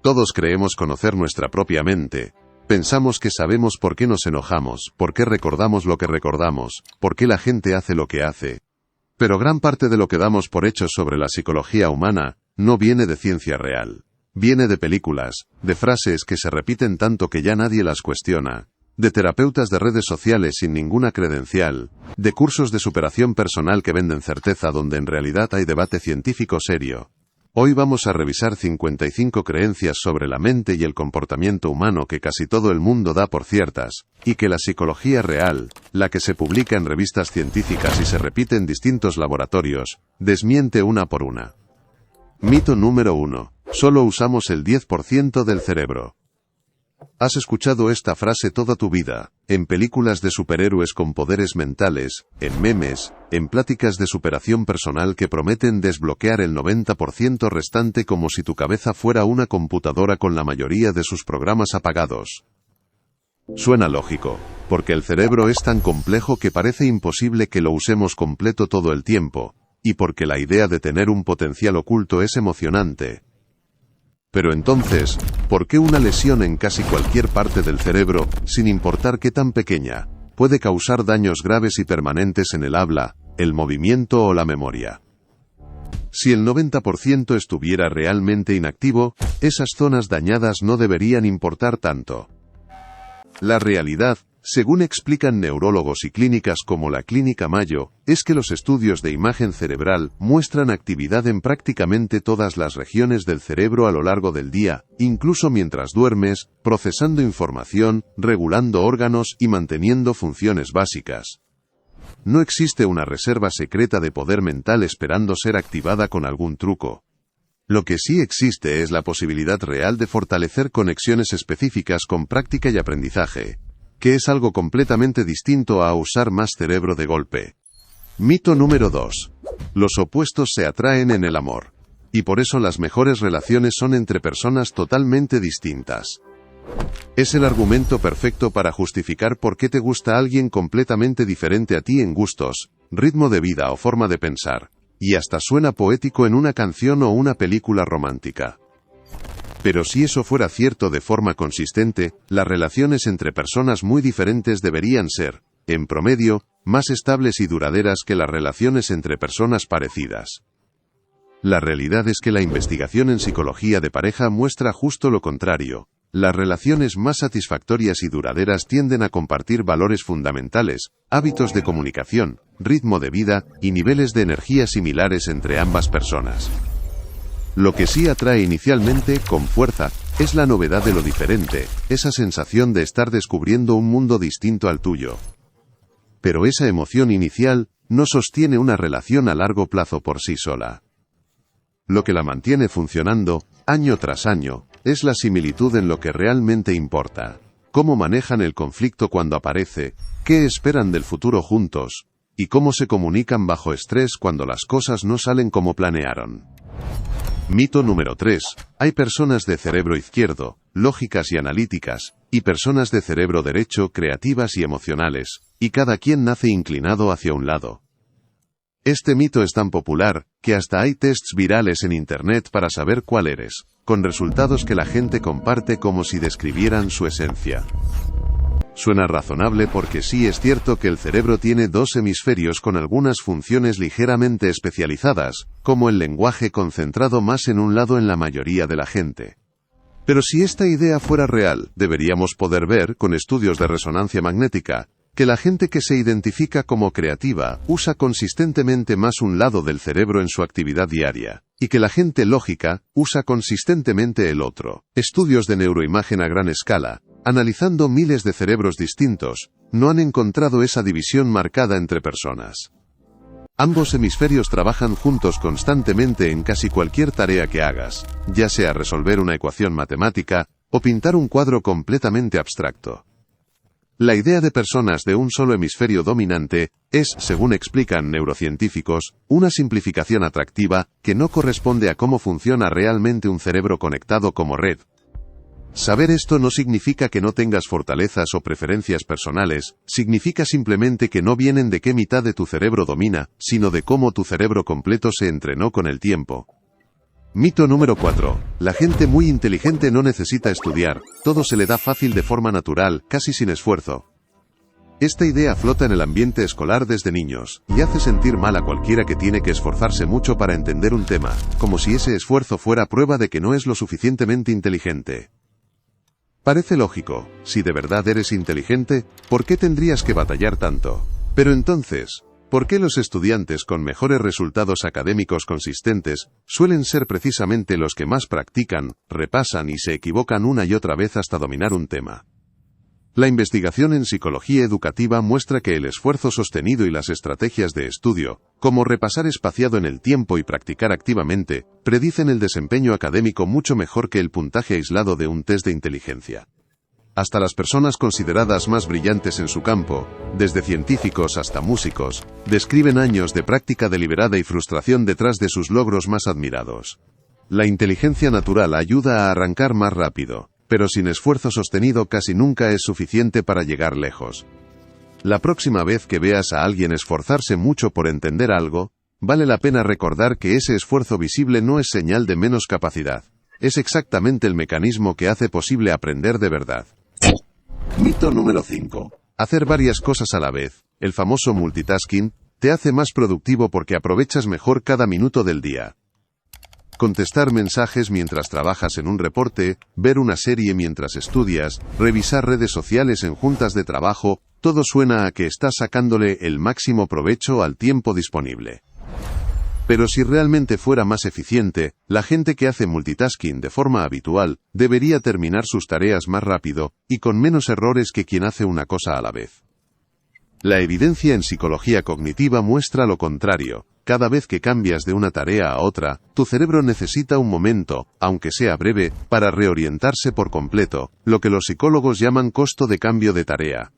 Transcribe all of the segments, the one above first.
Todos creemos conocer nuestra propia mente. Pensamos que sabemos por qué nos enojamos, por qué recordamos lo que recordamos, por qué la gente hace lo que hace. Pero gran parte de lo que damos por hecho sobre la psicología humana no viene de ciencia real. Viene de películas, de frases que se repiten tanto que ya nadie las cuestiona, de terapeutas de redes sociales sin ninguna credencial, de cursos de superación personal que venden certeza donde en realidad hay debate científico serio. Hoy vamos a revisar 55 creencias sobre la mente y el comportamiento humano que casi todo el mundo da por ciertas, y que la psicología real, la que se publica en revistas científicas y se repite en distintos laboratorios, desmiente una por una. Mito número 1. Solo usamos el 10% del cerebro. Has escuchado esta frase toda tu vida, en películas de superhéroes con poderes mentales, en memes, en pláticas de superación personal que prometen desbloquear el 90% restante como si tu cabeza fuera una computadora con la mayoría de sus programas apagados. Suena lógico, porque el cerebro es tan complejo que parece imposible que lo usemos completo todo el tiempo, y porque la idea de tener un potencial oculto es emocionante. Pero entonces, ¿por qué una lesión en casi cualquier parte del cerebro, sin importar qué tan pequeña, puede causar daños graves y permanentes en el habla, el movimiento o la memoria? Si el 90% estuviera realmente inactivo, esas zonas dañadas no deberían importar tanto. La realidad, según explican neurólogos y clínicas como la Clínica Mayo, es que los estudios de imagen cerebral muestran actividad en prácticamente todas las regiones del cerebro a lo largo del día, incluso mientras duermes, procesando información, regulando órganos y manteniendo funciones básicas. No existe una reserva secreta de poder mental esperando ser activada con algún truco. Lo que sí existe es la posibilidad real de fortalecer conexiones específicas con práctica y aprendizaje, que es algo completamente distinto a usar más cerebro de golpe. Mito número 2. Los opuestos se atraen en el amor. Y por eso las mejores relaciones son entre personas totalmente distintas. Es el argumento perfecto para justificar por qué te gusta alguien completamente diferente a ti en gustos, ritmo de vida o forma de pensar, y hasta suena poético en una canción o una película romántica. Pero si eso fuera cierto de forma consistente, las relaciones entre personas muy diferentes deberían ser, en promedio, más estables y duraderas que las relaciones entre personas parecidas. La realidad es que la investigación en psicología de pareja muestra justo lo contrario. Las relaciones más satisfactorias y duraderas tienden a compartir valores fundamentales, hábitos de comunicación, ritmo de vida y niveles de energía similares entre ambas personas. Lo que sí atrae inicialmente, con fuerza, es la novedad de lo diferente, esa sensación de estar descubriendo un mundo distinto al tuyo. Pero esa emoción inicial no sostiene una relación a largo plazo por sí sola. Lo que la mantiene funcionando, año tras año, es la similitud en lo que realmente importa. Cómo manejan el conflicto cuando aparece, qué esperan del futuro juntos, y cómo se comunican bajo estrés cuando las cosas no salen como planearon. Mito número 3. Hay personas de cerebro izquierdo, lógicas y analíticas, y personas de cerebro derecho, creativas y emocionales, y cada quien nace inclinado hacia un lado. Este mito es tan popular, que hasta hay tests virales en Internet para saber cuál eres, con resultados que la gente comparte como si describieran su esencia. Suena razonable porque sí es cierto que el cerebro tiene dos hemisferios con algunas funciones ligeramente especializadas, como el lenguaje concentrado más en un lado en la mayoría de la gente. Pero si esta idea fuera real, deberíamos poder ver, con estudios de resonancia magnética, que la gente que se identifica como creativa usa consistentemente más un lado del cerebro en su actividad diaria, y que la gente lógica usa consistentemente el otro. Estudios de neuroimagen a gran escala, analizando miles de cerebros distintos, no han encontrado esa división marcada entre personas. Ambos hemisferios trabajan juntos constantemente en casi cualquier tarea que hagas, ya sea resolver una ecuación matemática, o pintar un cuadro completamente abstracto. La idea de personas de un solo hemisferio dominante es, según explican neurocientíficos, una simplificación atractiva que no corresponde a cómo funciona realmente un cerebro conectado como red. Saber esto no significa que no tengas fortalezas o preferencias personales, significa simplemente que no vienen de qué mitad de tu cerebro domina, sino de cómo tu cerebro completo se entrenó con el tiempo. Mito número 4. La gente muy inteligente no necesita estudiar, todo se le da fácil de forma natural, casi sin esfuerzo. Esta idea flota en el ambiente escolar desde niños, y hace sentir mal a cualquiera que tiene que esforzarse mucho para entender un tema, como si ese esfuerzo fuera prueba de que no es lo suficientemente inteligente. Parece lógico, si de verdad eres inteligente, ¿por qué tendrías que batallar tanto? Pero entonces, ¿por qué los estudiantes con mejores resultados académicos consistentes suelen ser precisamente los que más practican, repasan y se equivocan una y otra vez hasta dominar un tema? La investigación en psicología educativa muestra que el esfuerzo sostenido y las estrategias de estudio, como repasar espaciado en el tiempo y practicar activamente, predicen el desempeño académico mucho mejor que el puntaje aislado de un test de inteligencia. Hasta las personas consideradas más brillantes en su campo, desde científicos hasta músicos, describen años de práctica deliberada y frustración detrás de sus logros más admirados. La inteligencia natural ayuda a arrancar más rápido, pero sin esfuerzo sostenido casi nunca es suficiente para llegar lejos. La próxima vez que veas a alguien esforzarse mucho por entender algo, vale la pena recordar que ese esfuerzo visible no es señal de menos capacidad. Es exactamente el mecanismo que hace posible aprender de verdad. Mito número 5. Hacer varias cosas a la vez, el famoso multitasking, te hace más productivo porque aprovechas mejor cada minuto del día. Contestar mensajes mientras trabajas en un reporte, ver una serie mientras estudias, revisar redes sociales en juntas de trabajo, todo suena a que estás sacándole el máximo provecho al tiempo disponible. Pero si realmente fuera más eficiente, la gente que hace multitasking de forma habitual, debería terminar sus tareas más rápido, y con menos errores que quien hace una cosa a la vez. La evidencia en psicología cognitiva muestra lo contrario. Cada vez que cambias de una tarea a otra, tu cerebro necesita un momento, aunque sea breve, para reorientarse por completo, lo que los psicólogos llaman costo de cambio de tarea.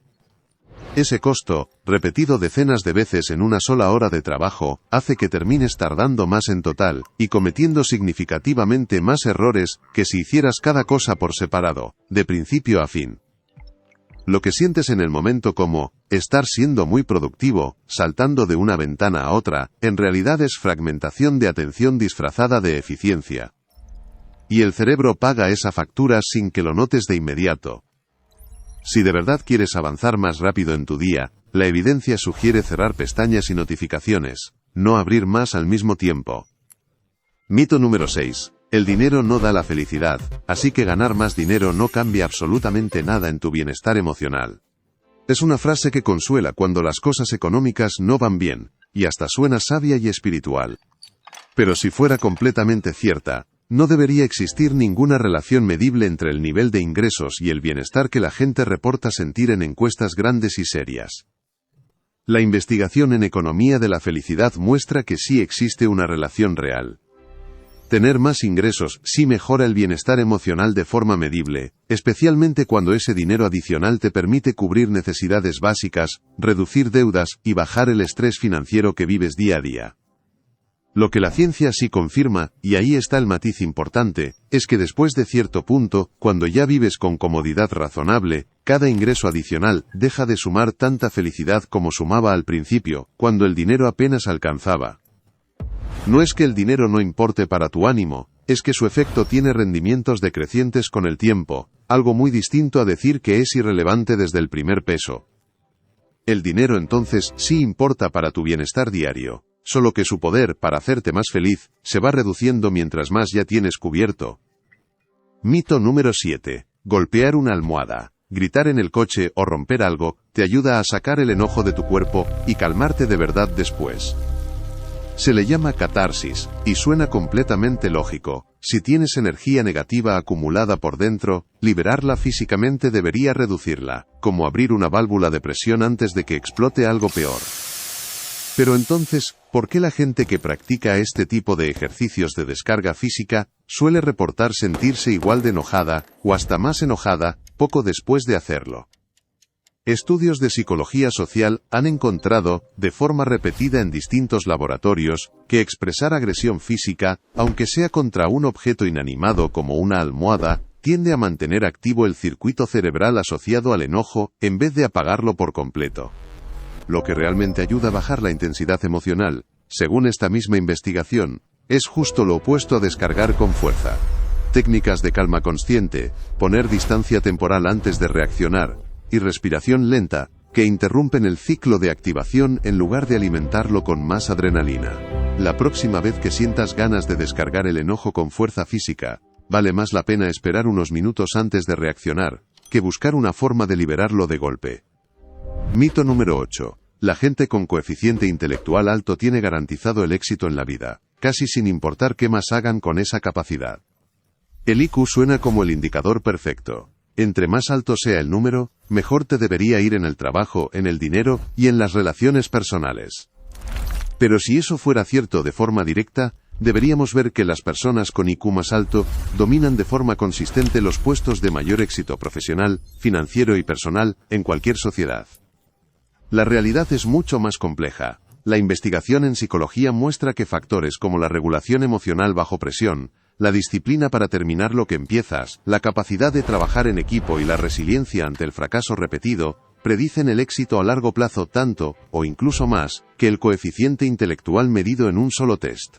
Ese costo, repetido decenas de veces en una sola hora de trabajo, hace que termines tardando más en total, y cometiendo significativamente más errores, que si hicieras cada cosa por separado, de principio a fin. Lo que sientes en el momento como estar siendo muy productivo, saltando de una ventana a otra, en realidad es fragmentación de atención disfrazada de eficiencia. Y el cerebro paga esa factura sin que lo notes de inmediato. Si de verdad quieres avanzar más rápido en tu día, la evidencia sugiere cerrar pestañas y notificaciones, no abrir más al mismo tiempo. Mito número 6. El dinero no da la felicidad, así que ganar más dinero no cambia absolutamente nada en tu bienestar emocional. Es una frase que consuela cuando las cosas económicas no van bien, y hasta suena sabia y espiritual. Pero si fuera completamente cierta, no debería existir ninguna relación medible entre el nivel de ingresos y el bienestar que la gente reporta sentir en encuestas grandes y serias. La investigación en economía de la felicidad muestra que sí existe una relación real. Tener más ingresos sí mejora el bienestar emocional de forma medible, especialmente cuando ese dinero adicional te permite cubrir necesidades básicas, reducir deudas y bajar el estrés financiero que vives día a día. Lo que la ciencia sí confirma, y ahí está el matiz importante, es que después de cierto punto, cuando ya vives con comodidad razonable, cada ingreso adicional deja de sumar tanta felicidad como sumaba al principio, cuando el dinero apenas alcanzaba. No es que el dinero no importe para tu ánimo, es que su efecto tiene rendimientos decrecientes con el tiempo, algo muy distinto a decir que es irrelevante desde el primer peso. El dinero entonces sí importa para tu bienestar diario, solo que su poder para hacerte más feliz se va reduciendo mientras más ya tienes cubierto. Mito número 7. Golpear una almohada, gritar en el coche o romper algo, te ayuda a sacar el enojo de tu cuerpo y calmarte de verdad después. Se le llama catarsis, y suena completamente lógico. Si tienes energía negativa acumulada por dentro, liberarla físicamente debería reducirla, como abrir una válvula de presión antes de que explote algo peor. Pero entonces, ¿por qué la gente que practica este tipo de ejercicios de descarga física suele reportar sentirse igual de enojada, o hasta más enojada, poco después de hacerlo? Estudios de psicología social han encontrado, de forma repetida en distintos laboratorios, que expresar agresión física, aunque sea contra un objeto inanimado como una almohada, tiende a mantener activo el circuito cerebral asociado al enojo, en vez de apagarlo por completo. Lo que realmente ayuda a bajar la intensidad emocional, según esta misma investigación, Es justo lo opuesto a descargar con fuerza. Técnicas de calma consciente, poner distancia temporal antes de reaccionar, y respiración lenta, que interrumpen el ciclo de activación en lugar de alimentarlo con más adrenalina. La próxima vez que sientas ganas de descargar el enojo con fuerza física, vale más la pena esperar unos minutos antes de reaccionar, que buscar una forma de liberarlo de golpe. Mito número 8. La gente con coeficiente intelectual alto tiene garantizado el éxito en la vida, casi sin importar qué más hagan con esa capacidad. El IQ suena como el indicador perfecto. Entre más alto sea el número, mejor te debería ir en el trabajo, en el dinero y en las relaciones personales. Pero si eso fuera cierto de forma directa, deberíamos ver que las personas con IQ más alto dominan de forma consistente los puestos de mayor éxito profesional, financiero y personal en cualquier sociedad. La realidad es mucho más compleja. La investigación en psicología muestra que factores como la regulación emocional bajo presión, la disciplina para terminar lo que empiezas, la capacidad de trabajar en equipo y la resiliencia ante el fracaso repetido, predicen el éxito a largo plazo tanto, o incluso más, que el coeficiente intelectual medido en un solo test.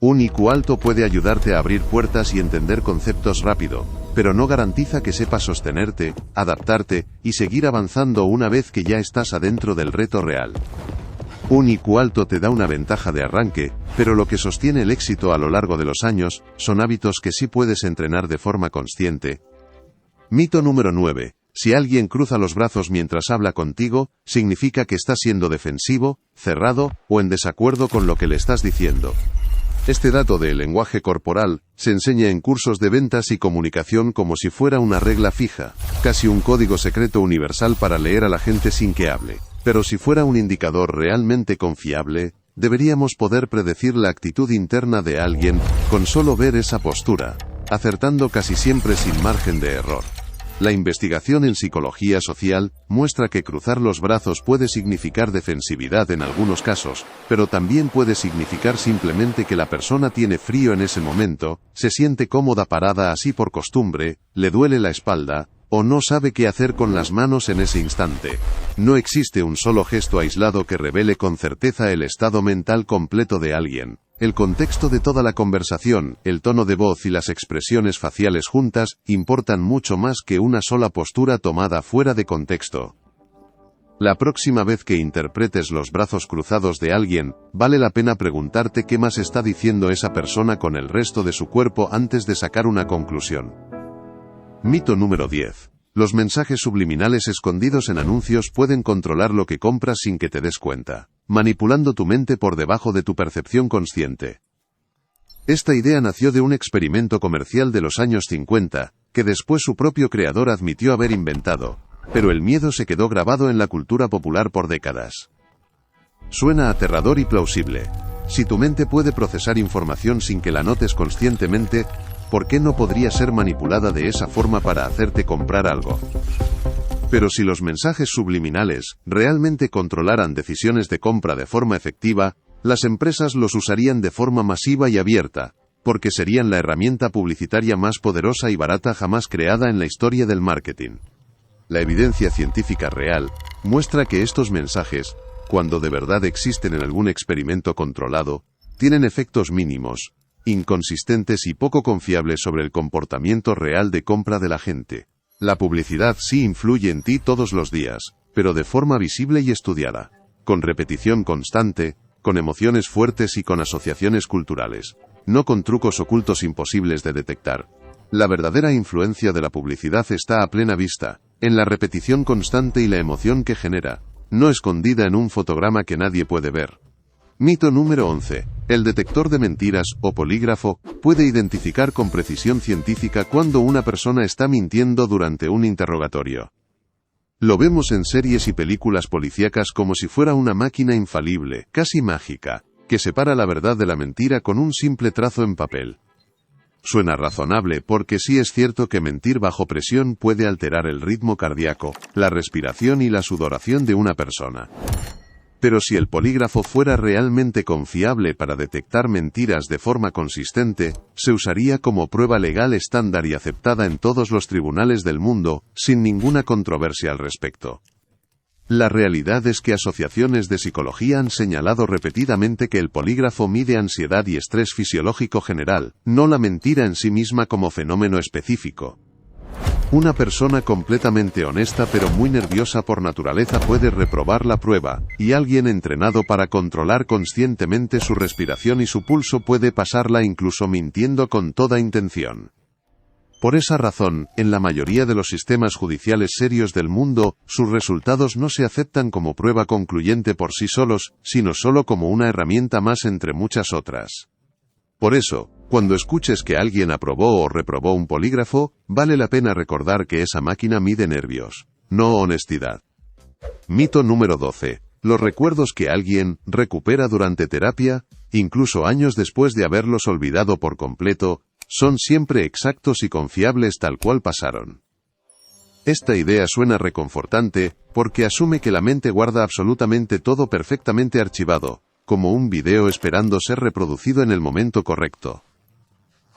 Un IQ alto puede ayudarte a abrir puertas y entender conceptos rápido, pero no garantiza que sepas sostenerte, adaptarte y seguir avanzando una vez que ya estás adentro del reto real. Un IQ alto te da una ventaja de arranque, pero lo que sostiene el éxito a lo largo de los años son hábitos que sí puedes entrenar de forma consciente. Mito número 9. Si alguien cruza los brazos mientras habla contigo, significa que está siendo defensivo, cerrado o en desacuerdo con lo que le estás diciendo. Este dato del lenguaje corporal se enseña en cursos de ventas y comunicación como si fuera una regla fija, casi un código secreto universal para leer a la gente sin que hable. Pero si fuera un indicador realmente confiable, deberíamos poder predecir la actitud interna de alguien con solo ver esa postura, acertando casi siempre sin margen de error. La investigación en psicología social muestra que cruzar los brazos puede significar defensividad en algunos casos, pero también puede significar simplemente que la persona tiene frío en ese momento, se siente cómoda parada así por costumbre, le duele la espalda, o no sabe qué hacer con las manos en ese instante. No existe un solo gesto aislado que revele con certeza el estado mental completo de alguien. El contexto de toda la conversación, el tono de voz y las expresiones faciales juntas importan mucho más que una sola postura tomada fuera de contexto. La próxima vez que interpretes los brazos cruzados de alguien, vale la pena preguntarte qué más está diciendo esa persona con el resto de su cuerpo antes de sacar una conclusión. Mito número 10. Los mensajes subliminales escondidos en anuncios pueden controlar lo que compras sin que te des cuenta, manipulando tu mente por debajo de tu percepción consciente. Esta idea nació de un experimento comercial de los años 50, que después su propio creador admitió haber inventado, pero el miedo se quedó grabado en la cultura popular por décadas. Suena aterrador y plausible. Si tu mente puede procesar información sin que la notes conscientemente, ¿por qué no podría ser manipulada de esa forma para hacerte comprar algo? Pero si los mensajes subliminales realmente controlaran decisiones de compra de forma efectiva, las empresas los usarían de forma masiva y abierta, porque serían la herramienta publicitaria más poderosa y barata jamás creada en la historia del marketing. La evidencia científica real muestra que estos mensajes, cuando de verdad existen en algún experimento controlado, tienen efectos mínimos, inconsistentes y poco confiables sobre el comportamiento real de compra de la gente. La publicidad sí influye en ti todos los días, pero de forma visible y estudiada, con repetición constante, con emociones fuertes y con asociaciones culturales, no con trucos ocultos imposibles de detectar. La verdadera influencia de la publicidad está a plena vista, en la repetición constante y la emoción que genera, no escondida en un fotograma que nadie puede ver. Mito número 11. El detector de mentiras, o polígrafo, puede identificar con precisión científica cuando una persona está mintiendo durante un interrogatorio. Lo vemos en series y películas policíacas como si fuera una máquina infalible, casi mágica, que separa la verdad de la mentira con un simple trazo en papel. Suena razonable porque sí es cierto que mentir bajo presión puede alterar el ritmo cardíaco, la respiración y la sudoración de una persona. Pero si el polígrafo fuera realmente confiable para detectar mentiras de forma consistente, se usaría como prueba legal estándar y aceptada en todos los tribunales del mundo, sin ninguna controversia al respecto. La realidad es que asociaciones de psicología han señalado repetidamente que el polígrafo mide ansiedad y estrés fisiológico general, no la mentira en sí misma como fenómeno específico. Una persona completamente honesta pero muy nerviosa por naturaleza puede reprobar la prueba, y alguien entrenado para controlar conscientemente su respiración y su pulso puede pasarla incluso mintiendo con toda intención. Por esa razón, en la mayoría de los sistemas judiciales serios del mundo, sus resultados no se aceptan como prueba concluyente por sí solos, sino solo como una herramienta más entre muchas otras. Por eso, cuando escuches que alguien aprobó o reprobó un polígrafo, vale la pena recordar que esa máquina mide nervios, no honestidad. Mito número 12. Los recuerdos que alguien recupera durante terapia, incluso años después de haberlos olvidado por completo, son siempre exactos y confiables tal cual pasaron. Esta idea suena reconfortante, porque asume que la mente guarda absolutamente todo perfectamente archivado, como un video esperando ser reproducido en el momento correcto.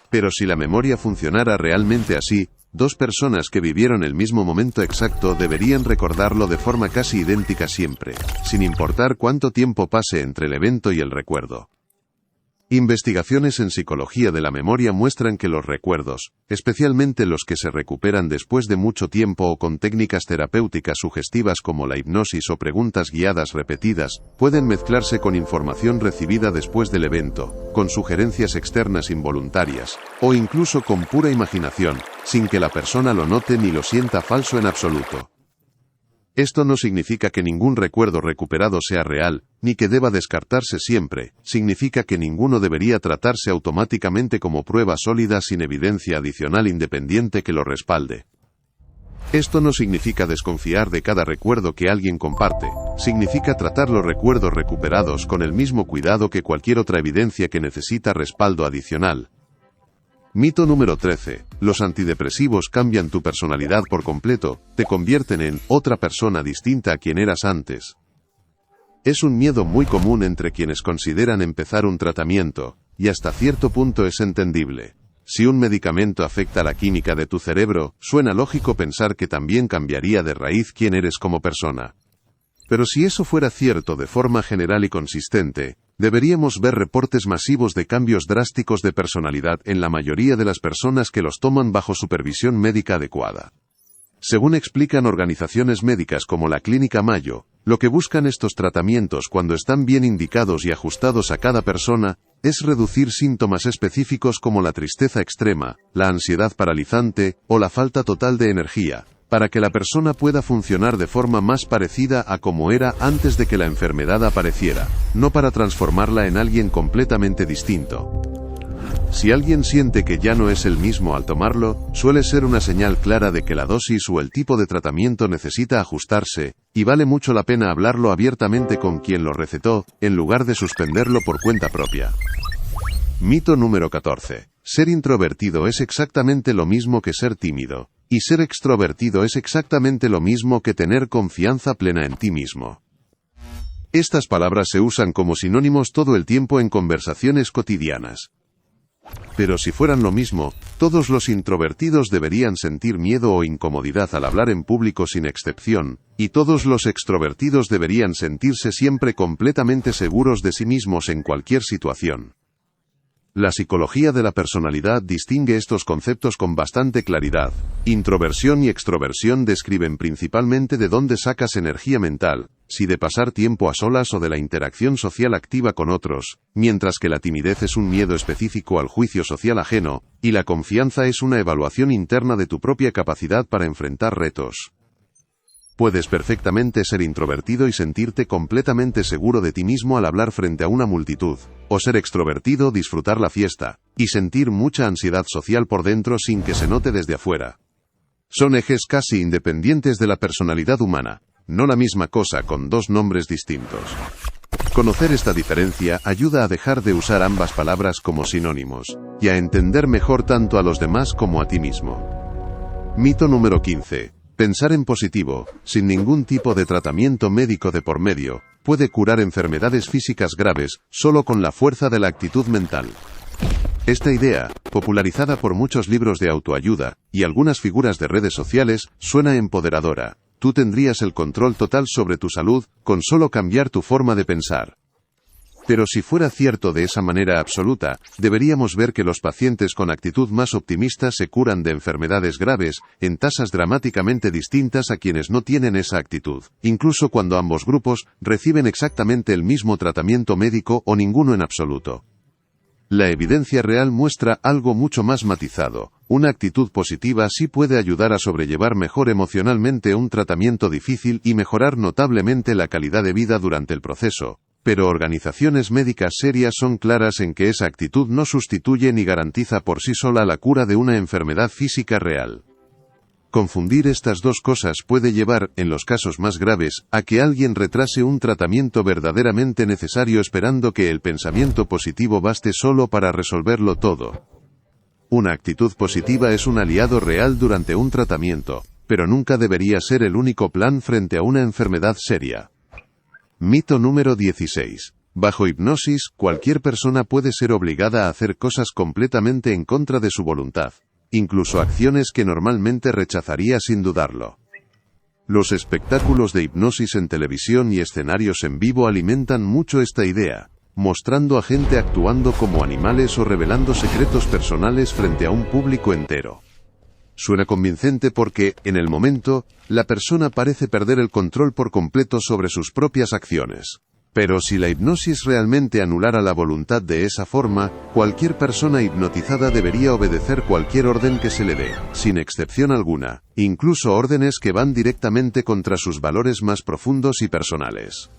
Pero si la memoria funcionara realmente así, dos personas que vivieron el mismo momento exacto deberían recordarlo de forma casi idéntica siempre, sin importar cuánto tiempo pase entre el evento y el recuerdo. Investigaciones en psicología de la memoria muestran que los recuerdos, especialmente los que se recuperan después de mucho tiempo o con técnicas terapéuticas sugestivas como la hipnosis o preguntas guiadas repetidas, pueden mezclarse con información recibida después del evento, con sugerencias externas involuntarias, o incluso con pura imaginación, sin que la persona lo note ni lo sienta falso en absoluto. Esto no significa que ningún recuerdo recuperado sea real, ni que deba descartarse siempre, significa que ninguno debería tratarse automáticamente como prueba sólida sin evidencia adicional independiente que lo respalde. Esto no significa desconfiar de cada recuerdo que alguien comparte, significa tratar los recuerdos recuperados con el mismo cuidado que cualquier otra evidencia que necesita respaldo adicional. Mito número 13. Los antidepresivos cambian tu personalidad por completo, te convierten en otra persona distinta a quien eras antes. Es un miedo muy común entre quienes consideran empezar un tratamiento, y hasta cierto punto es entendible. Si un medicamento afecta la química de tu cerebro, suena lógico pensar que también cambiaría de raíz quién eres como persona. Pero si eso fuera cierto de forma general y consistente, deberíamos ver reportes masivos de cambios drásticos de personalidad en la mayoría de las personas que los toman bajo supervisión médica adecuada. Según explican organizaciones médicas como la Clínica Mayo, lo que buscan estos tratamientos cuando están bien indicados y ajustados a cada persona, es reducir síntomas específicos como la tristeza extrema, la ansiedad paralizante, o la falta total de energía, para que la persona pueda funcionar de forma más parecida a como era antes de que la enfermedad apareciera, no para transformarla en alguien completamente distinto. Si alguien siente que ya no es el mismo al tomarlo, suele ser una señal clara de que la dosis o el tipo de tratamiento necesita ajustarse, y vale mucho la pena hablarlo abiertamente con quien lo recetó, en lugar de suspenderlo por cuenta propia. Mito número 14. Ser introvertido es exactamente lo mismo que ser tímido. Y ser extrovertido es exactamente lo mismo que tener confianza plena en ti mismo. Estas palabras se usan como sinónimos todo el tiempo en conversaciones cotidianas. Pero si fueran lo mismo, todos los introvertidos deberían sentir miedo o incomodidad al hablar en público sin excepción, y todos los extrovertidos deberían sentirse siempre completamente seguros de sí mismos en cualquier situación. La psicología de la personalidad distingue estos conceptos con bastante claridad. Introversión y extroversión describen principalmente de dónde sacas energía mental, si de pasar tiempo a solas o de la interacción social activa con otros, mientras que la timidez es un miedo específico al juicio social ajeno, y la confianza es una evaluación interna de tu propia capacidad para enfrentar retos. Puedes perfectamente ser introvertido y sentirte completamente seguro de ti mismo al hablar frente a una multitud, o ser extrovertido, disfrutar la fiesta, y sentir mucha ansiedad social por dentro sin que se note desde afuera. Son ejes casi independientes de la personalidad humana, no la misma cosa con dos nombres distintos. Conocer esta diferencia ayuda a dejar de usar ambas palabras como sinónimos, y a entender mejor tanto a los demás como a ti mismo. Mito número 15. Pensar en positivo, sin ningún tipo de tratamiento médico de por medio, puede curar enfermedades físicas graves, solo con la fuerza de la actitud mental. Esta idea, popularizada por muchos libros de autoayuda, y algunas figuras de redes sociales, suena empoderadora, tú tendrías el control total sobre tu salud, con solo cambiar tu forma de pensar. Pero si fuera cierto de esa manera absoluta, deberíamos ver que los pacientes con actitud más optimista se curan de enfermedades graves, en tasas dramáticamente distintas a quienes no tienen esa actitud, incluso cuando ambos grupos reciben exactamente el mismo tratamiento médico o ninguno en absoluto. La evidencia real muestra algo mucho más matizado. Una actitud positiva sí puede ayudar a sobrellevar mejor emocionalmente un tratamiento difícil y mejorar notablemente la calidad de vida durante el proceso. Pero organizaciones médicas serias son claras en que esa actitud no sustituye ni garantiza por sí sola la cura de una enfermedad física real. Confundir estas dos cosas puede llevar, en los casos más graves, a que alguien retrase un tratamiento verdaderamente necesario esperando que el pensamiento positivo baste solo para resolverlo todo. Una actitud positiva es un aliado real durante un tratamiento, pero nunca debería ser el único plan frente a una enfermedad seria. Mito número 16. Bajo hipnosis, cualquier persona puede ser obligada a hacer cosas completamente en contra de su voluntad, incluso acciones que normalmente rechazaría sin dudarlo. Los espectáculos de hipnosis en televisión y escenarios en vivo alimentan mucho esta idea, mostrando a gente actuando como animales o revelando secretos personales frente a un público entero. Suena convincente porque, en el momento, la persona parece perder el control por completo sobre sus propias acciones. Pero si la hipnosis realmente anulara la voluntad de esa forma, cualquier persona hipnotizada debería obedecer cualquier orden que se le dé, sin excepción alguna, incluso órdenes que van directamente contra sus valores más profundos y personales.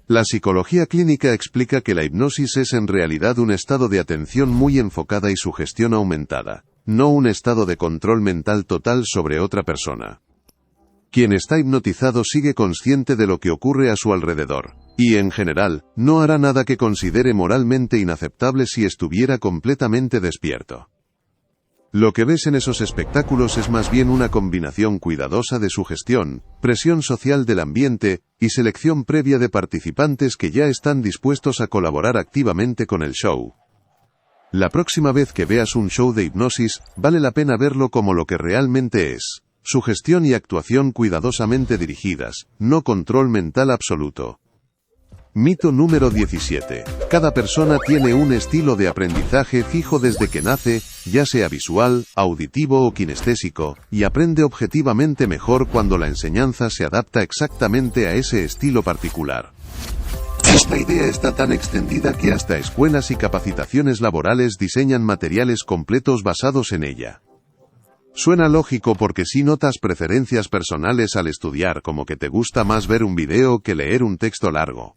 La psicología clínica explica que la hipnosis es en realidad un estado de atención muy enfocada y sugestión aumentada, no un estado de control mental total sobre otra persona. Quien está hipnotizado sigue consciente de lo que ocurre a su alrededor, y en general, no hará nada que considere moralmente inaceptable si estuviera completamente despierto. Lo que ves en esos espectáculos es más bien una combinación cuidadosa de sugestión, presión social del ambiente, y selección previa de participantes que ya están dispuestos a colaborar activamente con el show. La próxima vez que veas un show de hipnosis, vale la pena verlo como lo que realmente es: sugestión y actuación cuidadosamente dirigidas, no control mental absoluto. Mito número 17. Cada persona tiene un estilo de aprendizaje fijo desde que nace, ya sea visual, auditivo o kinestésico, y aprende objetivamente mejor cuando la enseñanza se adapta exactamente a ese estilo particular. Esta idea está tan extendida que hasta escuelas y capacitaciones laborales diseñan materiales completos basados en ella. Suena lógico porque si notas preferencias personales al estudiar, como que te gusta más ver un video que leer un texto largo.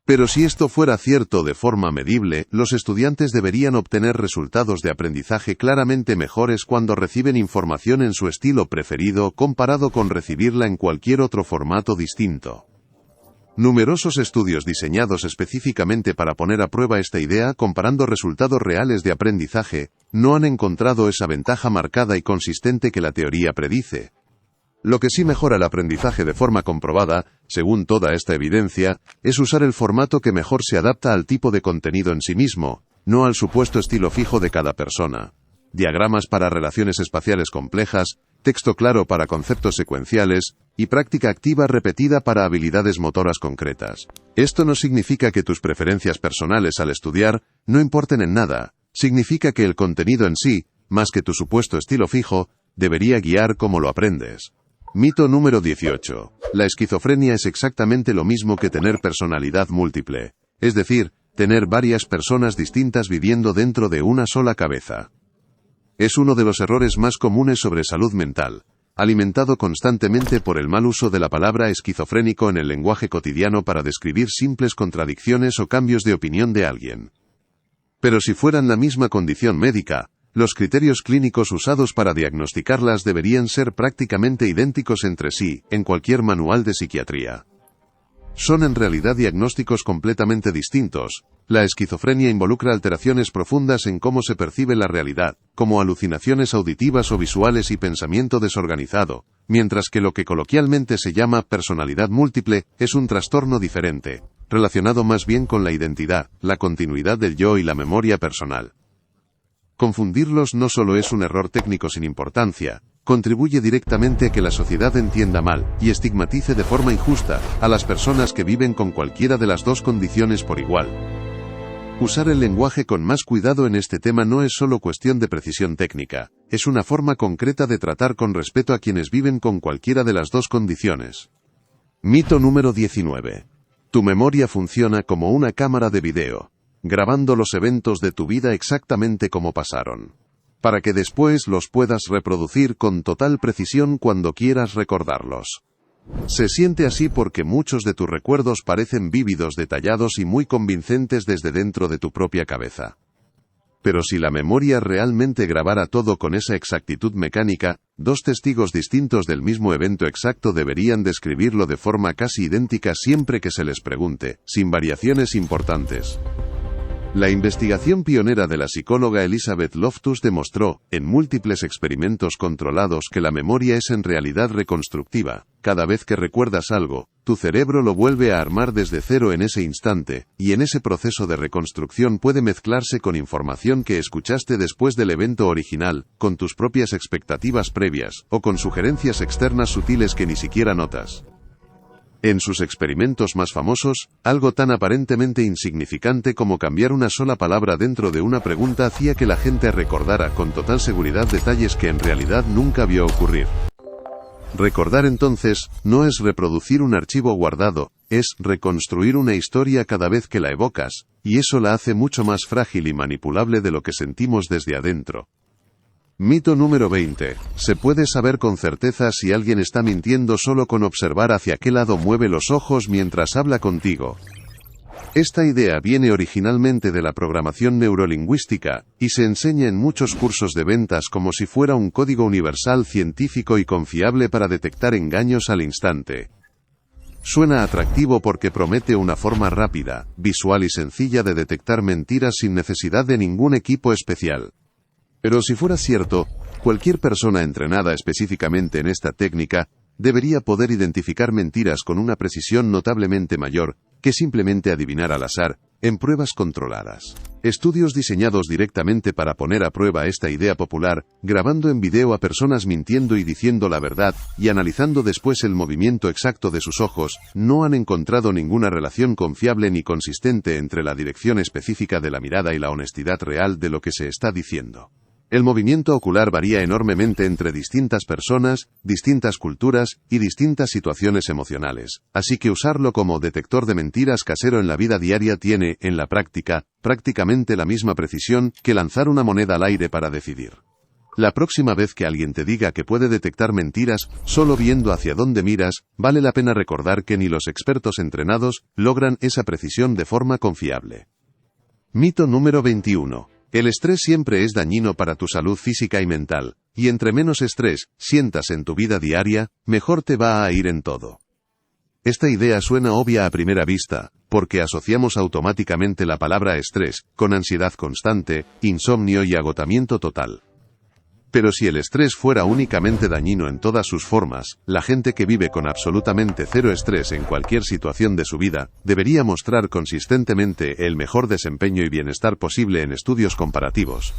Pero si esto fuera cierto de forma medible, los estudiantes deberían obtener resultados de aprendizaje claramente mejores cuando reciben información en su estilo preferido comparado con recibirla en cualquier otro formato distinto. Numerosos estudios diseñados específicamente para poner a prueba esta idea comparando resultados reales de aprendizaje, no han encontrado esa ventaja marcada y consistente que la teoría predice. Lo que sí mejora el aprendizaje de forma comprobada, según toda esta evidencia, es usar el formato que mejor se adapta al tipo de contenido en sí mismo, no al supuesto estilo fijo de cada persona. Diagramas para relaciones espaciales complejas, texto claro para conceptos secuenciales, y práctica activa repetida para habilidades motoras concretas. Esto no significa que tus preferencias personales al estudiar no importen en nada, significa que el contenido en sí, más que tu supuesto estilo fijo, debería guiar cómo lo aprendes. Mito número 18. La esquizofrenia es exactamente lo mismo que tener personalidad múltiple, es decir, tener varias personas distintas viviendo dentro de una sola cabeza. Es uno de los errores más comunes sobre salud mental, alimentado constantemente por el mal uso de la palabra esquizofrénico en el lenguaje cotidiano para describir simples contradicciones o cambios de opinión de alguien. Pero si fueran la misma condición médica, los criterios clínicos usados para diagnosticarlas deberían ser prácticamente idénticos entre sí, en cualquier manual de psiquiatría. Son en realidad diagnósticos completamente distintos. La esquizofrenia involucra alteraciones profundas en cómo se percibe la realidad, como alucinaciones auditivas o visuales y pensamiento desorganizado, mientras que lo que coloquialmente se llama personalidad múltiple es un trastorno diferente, relacionado más bien con la identidad, la continuidad del yo y la memoria personal. Confundirlos no solo es un error técnico sin importancia, contribuye directamente a que la sociedad entienda mal, y estigmatice de forma injusta, a las personas que viven con cualquiera de las dos condiciones por igual. Usar el lenguaje con más cuidado en este tema no es solo cuestión de precisión técnica, es una forma concreta de tratar con respeto a quienes viven con cualquiera de las dos condiciones. Mito número 19. Tu memoria funciona como una cámara de video, grabando los eventos de tu vida exactamente como pasaron, para que después los puedas reproducir con total precisión cuando quieras recordarlos. Se siente así porque muchos de tus recuerdos parecen vívidos, detallados y muy convincentes desde dentro de tu propia cabeza. Pero si la memoria realmente grabara todo con esa exactitud mecánica, dos testigos distintos del mismo evento exacto deberían describirlo de forma casi idéntica siempre que se les pregunte, sin variaciones importantes. La investigación pionera de la psicóloga Elizabeth Loftus demostró, en múltiples experimentos controlados, que la memoria es en realidad reconstructiva. Cada vez que recuerdas algo, tu cerebro lo vuelve a armar desde cero en ese instante, y en ese proceso de reconstrucción puede mezclarse con información que escuchaste después del evento original, con tus propias expectativas previas, o con sugerencias externas sutiles que ni siquiera notas. En sus experimentos más famosos, algo tan aparentemente insignificante como cambiar una sola palabra dentro de una pregunta hacía que la gente recordara con total seguridad detalles que en realidad nunca vio ocurrir. Recordar entonces, no es reproducir un archivo guardado, es reconstruir una historia cada vez que la evocas, y eso la hace mucho más frágil y manipulable de lo que sentimos desde adentro. Mito número 20. Se puede saber con certeza si alguien está mintiendo solo con observar hacia qué lado mueve los ojos mientras habla contigo. Esta idea viene originalmente de la programación neurolingüística, y se enseña en muchos cursos de ventas como si fuera un código universal científico y confiable para detectar engaños al instante. Suena atractivo porque promete una forma rápida, visual y sencilla de detectar mentiras sin necesidad de ningún equipo especial. Pero si fuera cierto, cualquier persona entrenada específicamente en esta técnica debería poder identificar mentiras con una precisión notablemente mayor que simplemente adivinar al azar, en pruebas controladas. Estudios diseñados directamente para poner a prueba esta idea popular, grabando en video a personas mintiendo y diciendo la verdad, y analizando después el movimiento exacto de sus ojos, no han encontrado ninguna relación confiable ni consistente entre la dirección específica de la mirada y la honestidad real de lo que se está diciendo. El movimiento ocular varía enormemente entre distintas personas, distintas culturas y distintas situaciones emocionales, así que usarlo como detector de mentiras casero en la vida diaria tiene, en la práctica, prácticamente la misma precisión que lanzar una moneda al aire para decidir. La próxima vez que alguien te diga que puede detectar mentiras solo viendo hacia dónde miras, vale la pena recordar que ni los expertos entrenados logran esa precisión de forma confiable. Mito número 21. El estrés siempre es dañino para tu salud física y mental, y entre menos estrés sientas en tu vida diaria, mejor te va a ir en todo. Esta idea suena obvia a primera vista, porque asociamos automáticamente la palabra estrés con ansiedad constante, insomnio y agotamiento total. Pero si el estrés fuera únicamente dañino en todas sus formas, la gente que vive con absolutamente cero estrés en cualquier situación de su vida, debería mostrar consistentemente el mejor desempeño y bienestar posible en estudios comparativos.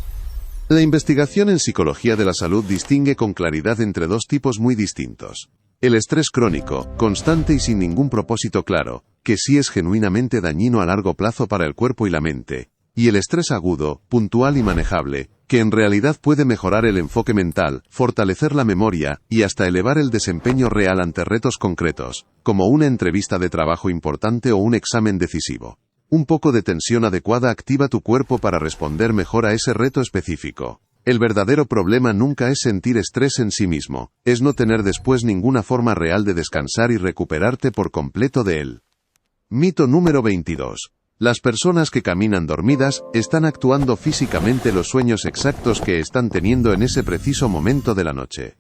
La investigación en psicología de la salud distingue con claridad entre dos tipos muy distintos. El estrés crónico, constante y sin ningún propósito claro, que sí es genuinamente dañino a largo plazo para el cuerpo y la mente. Y el estrés agudo, puntual y manejable, que en realidad puede mejorar el enfoque mental, fortalecer la memoria, y hasta elevar el desempeño real ante retos concretos, como una entrevista de trabajo importante o un examen decisivo. Un poco de tensión adecuada activa tu cuerpo para responder mejor a ese reto específico. El verdadero problema nunca es sentir estrés en sí mismo, es no tener después ninguna forma real de descansar y recuperarte por completo de él. Mito número 22. Las personas que caminan dormidas están actuando físicamente los sueños exactos que están teniendo en ese preciso momento de la noche.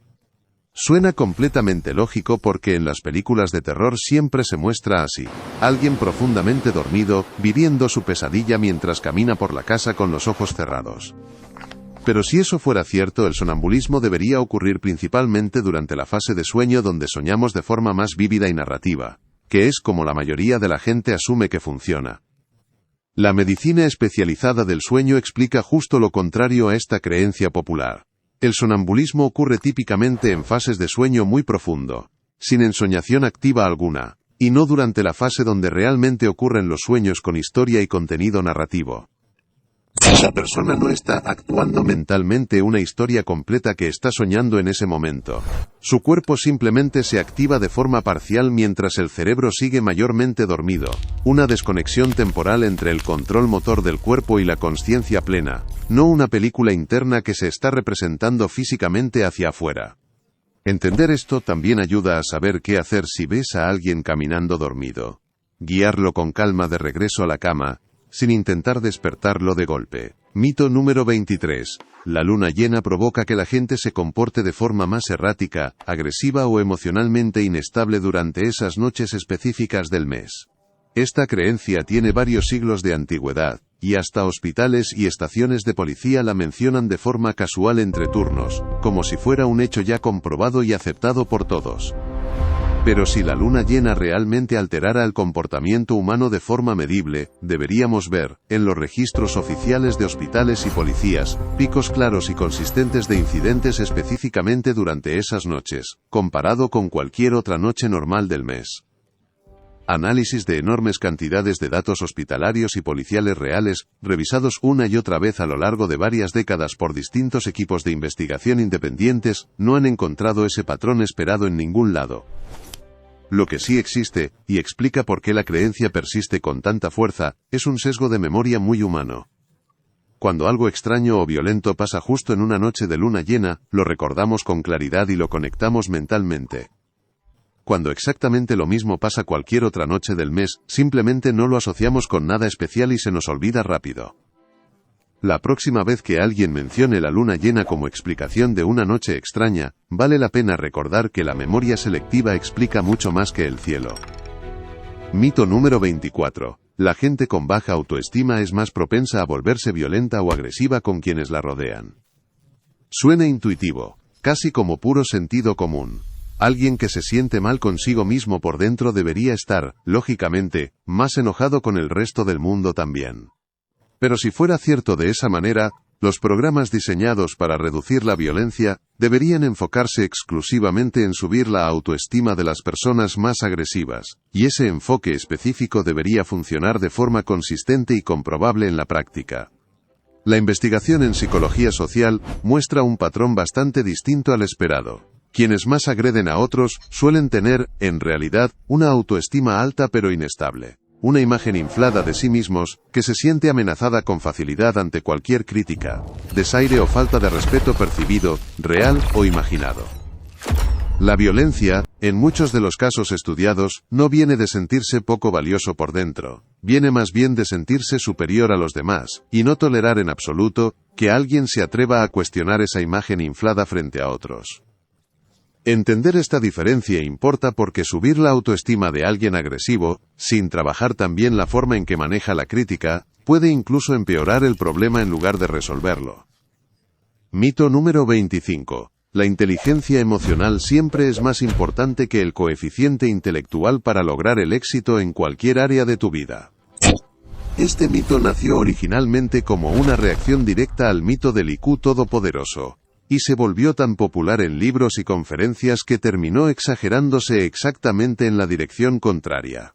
Suena completamente lógico porque en las películas de terror siempre se muestra así. Alguien profundamente dormido, viviendo su pesadilla mientras camina por la casa con los ojos cerrados. Pero si eso fuera cierto, el sonambulismo debería ocurrir principalmente durante la fase de sueño donde soñamos de forma más vívida y narrativa, que es como la mayoría de la gente asume que funciona. La medicina especializada del sueño explica justo lo contrario a esta creencia popular. El sonambulismo ocurre típicamente en fases de sueño muy profundo, sin ensoñación activa alguna, y no durante la fase donde realmente ocurren los sueños con historia y contenido narrativo. La persona no está actuando mentalmente una historia completa que está soñando en ese momento. Su cuerpo simplemente se activa de forma parcial mientras el cerebro sigue mayormente dormido, una desconexión temporal entre el control motor del cuerpo y la consciencia plena, no una película interna que se está representando físicamente hacia afuera. Entender esto también ayuda a saber qué hacer si ves a alguien caminando dormido. Guiarlo con calma de regreso a la cama, sin intentar despertarlo de golpe. Mito número 23. La luna llena provoca que la gente se comporte de forma más errática, agresiva o emocionalmente inestable durante esas noches específicas del mes. Esta creencia tiene varios siglos de antigüedad, y hasta hospitales y estaciones de policía la mencionan de forma casual entre turnos, como si fuera un hecho ya comprobado y aceptado por todos. Pero si la luna llena realmente alterara el comportamiento humano de forma medible, deberíamos ver, en los registros oficiales de hospitales y policías, picos claros y consistentes de incidentes específicamente durante esas noches, comparado con cualquier otra noche normal del mes. Análisis de enormes cantidades de datos hospitalarios y policiales reales, revisados una y otra vez a lo largo de varias décadas por distintos equipos de investigación independientes, no han encontrado ese patrón esperado en ningún lado. Lo que sí existe, y explica por qué la creencia persiste con tanta fuerza, es un sesgo de memoria muy humano. Cuando algo extraño o violento pasa justo en una noche de luna llena, lo recordamos con claridad y lo conectamos mentalmente. Cuando exactamente lo mismo pasa cualquier otra noche del mes, simplemente no lo asociamos con nada especial y se nos olvida rápido. La próxima vez que alguien mencione la luna llena como explicación de una noche extraña, vale la pena recordar que la memoria selectiva explica mucho más que el cielo. Mito número 24. La gente con baja autoestima es más propensa a volverse violenta o agresiva con quienes la rodean. Suena intuitivo, casi como puro sentido común. Alguien que se siente mal consigo mismo por dentro debería estar, lógicamente, más enojado con el resto del mundo también. Pero si fuera cierto de esa manera, los programas diseñados para reducir la violencia deberían enfocarse exclusivamente en subir la autoestima de las personas más agresivas, y ese enfoque específico debería funcionar de forma consistente y comprobable en la práctica. La investigación en psicología social muestra un patrón bastante distinto al esperado. Quienes más agreden a otros suelen tener, en realidad, una autoestima alta pero inestable. Una imagen inflada de sí mismos, que se siente amenazada con facilidad ante cualquier crítica, desaire o falta de respeto percibido, real o imaginado. La violencia, en muchos de los casos estudiados, no viene de sentirse poco valioso por dentro, viene más bien de sentirse superior a los demás, y no tolerar en absoluto que alguien se atreva a cuestionar esa imagen inflada frente a otros. Entender esta diferencia importa porque subir la autoestima de alguien agresivo, sin trabajar también la forma en que maneja la crítica, puede incluso empeorar el problema en lugar de resolverlo. Mito número 25. La inteligencia emocional siempre es más importante que el coeficiente intelectual para lograr el éxito en cualquier área de tu vida. Este mito nació originalmente como una reacción directa al mito del IQ todopoderoso, y se volvió tan popular en libros y conferencias que terminó exagerándose exactamente en la dirección contraria.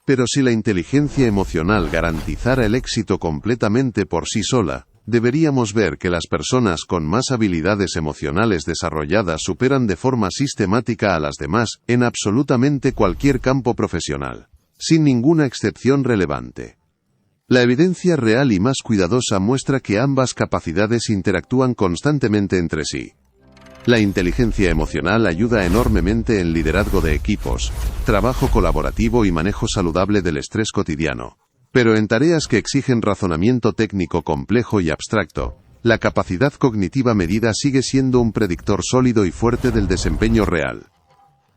Pero si la inteligencia emocional garantizara el éxito completamente por sí sola, deberíamos ver que las personas con más habilidades emocionales desarrolladas superan de forma sistemática a las demás en absolutamente cualquier campo profesional, sin ninguna excepción relevante. La evidencia real y más cuidadosa muestra que ambas capacidades interactúan constantemente entre sí. La inteligencia emocional ayuda enormemente en liderazgo de equipos, trabajo colaborativo y manejo saludable del estrés cotidiano. Pero en tareas que exigen razonamiento técnico complejo y abstracto, la capacidad cognitiva medida sigue siendo un predictor sólido y fuerte del desempeño real.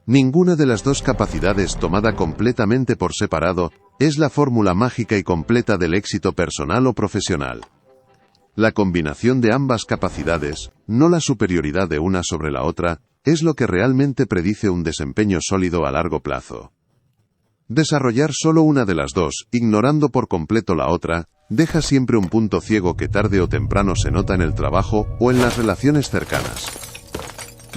Ninguna de las dos capacidades tomada completamente por separado es la fórmula mágica y completa del éxito personal o profesional. La combinación de ambas capacidades, no la superioridad de una sobre la otra, es lo que realmente predice un desempeño sólido a largo plazo. Desarrollar solo una de las dos, ignorando por completo la otra, deja siempre un punto ciego que tarde o temprano se nota en el trabajo o en las relaciones cercanas.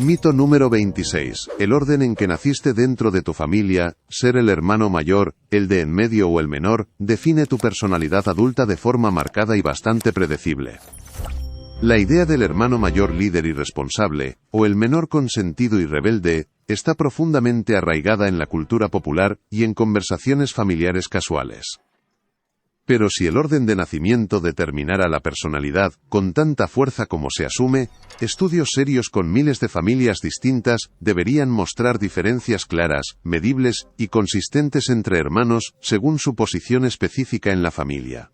Mito número 26. El orden en que naciste dentro de tu familia, ser el hermano mayor, el de en medio o el menor, define tu personalidad adulta de forma marcada y bastante predecible. La idea del hermano mayor líder y responsable, o el menor consentido y rebelde, está profundamente arraigada en la cultura popular y en conversaciones familiares casuales. Pero si el orden de nacimiento determinara la personalidad con tanta fuerza como se asume, estudios serios con miles de familias distintas deberían mostrar diferencias claras, medibles y consistentes entre hermanos según su posición específica en la familia.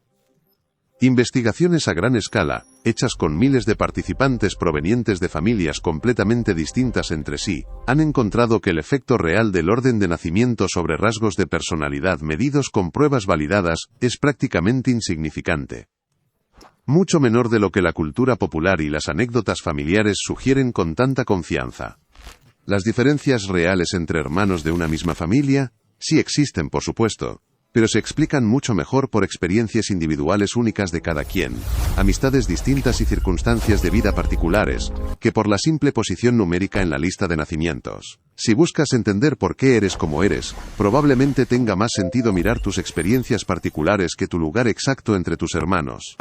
Investigaciones a gran escala, hechas con miles de participantes provenientes de familias completamente distintas entre sí, han encontrado que el efecto real del orden de nacimiento sobre rasgos de personalidad medidos con pruebas validadas es prácticamente insignificante. Mucho menor de lo que la cultura popular y las anécdotas familiares sugieren con tanta confianza. Las diferencias reales entre hermanos de una misma familia, sí existen por supuesto, pero se explican mucho mejor por experiencias individuales únicas de cada quien, amistades distintas y circunstancias de vida particulares, que por la simple posición numérica en la lista de nacimientos. Si buscas entender por qué eres como eres, probablemente tenga más sentido mirar tus experiencias particulares que tu lugar exacto entre tus hermanos.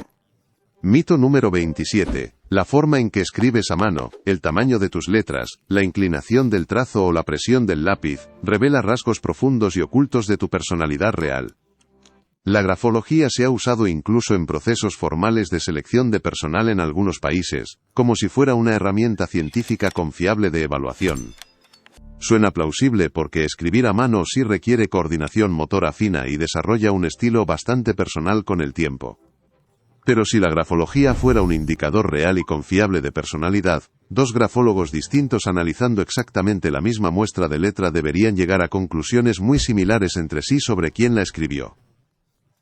Mito número 27. La forma en que escribes a mano, el tamaño de tus letras, la inclinación del trazo o la presión del lápiz, revela rasgos profundos y ocultos de tu personalidad real. La grafología se ha usado incluso en procesos formales de selección de personal en algunos países, como si fuera una herramienta científica confiable de evaluación. Suena plausible porque escribir a mano sí requiere coordinación motora fina y desarrolla un estilo bastante personal con el tiempo. Pero si la grafología fuera un indicador real y confiable de personalidad, dos grafólogos distintos analizando exactamente la misma muestra de letra deberían llegar a conclusiones muy similares entre sí sobre quién la escribió.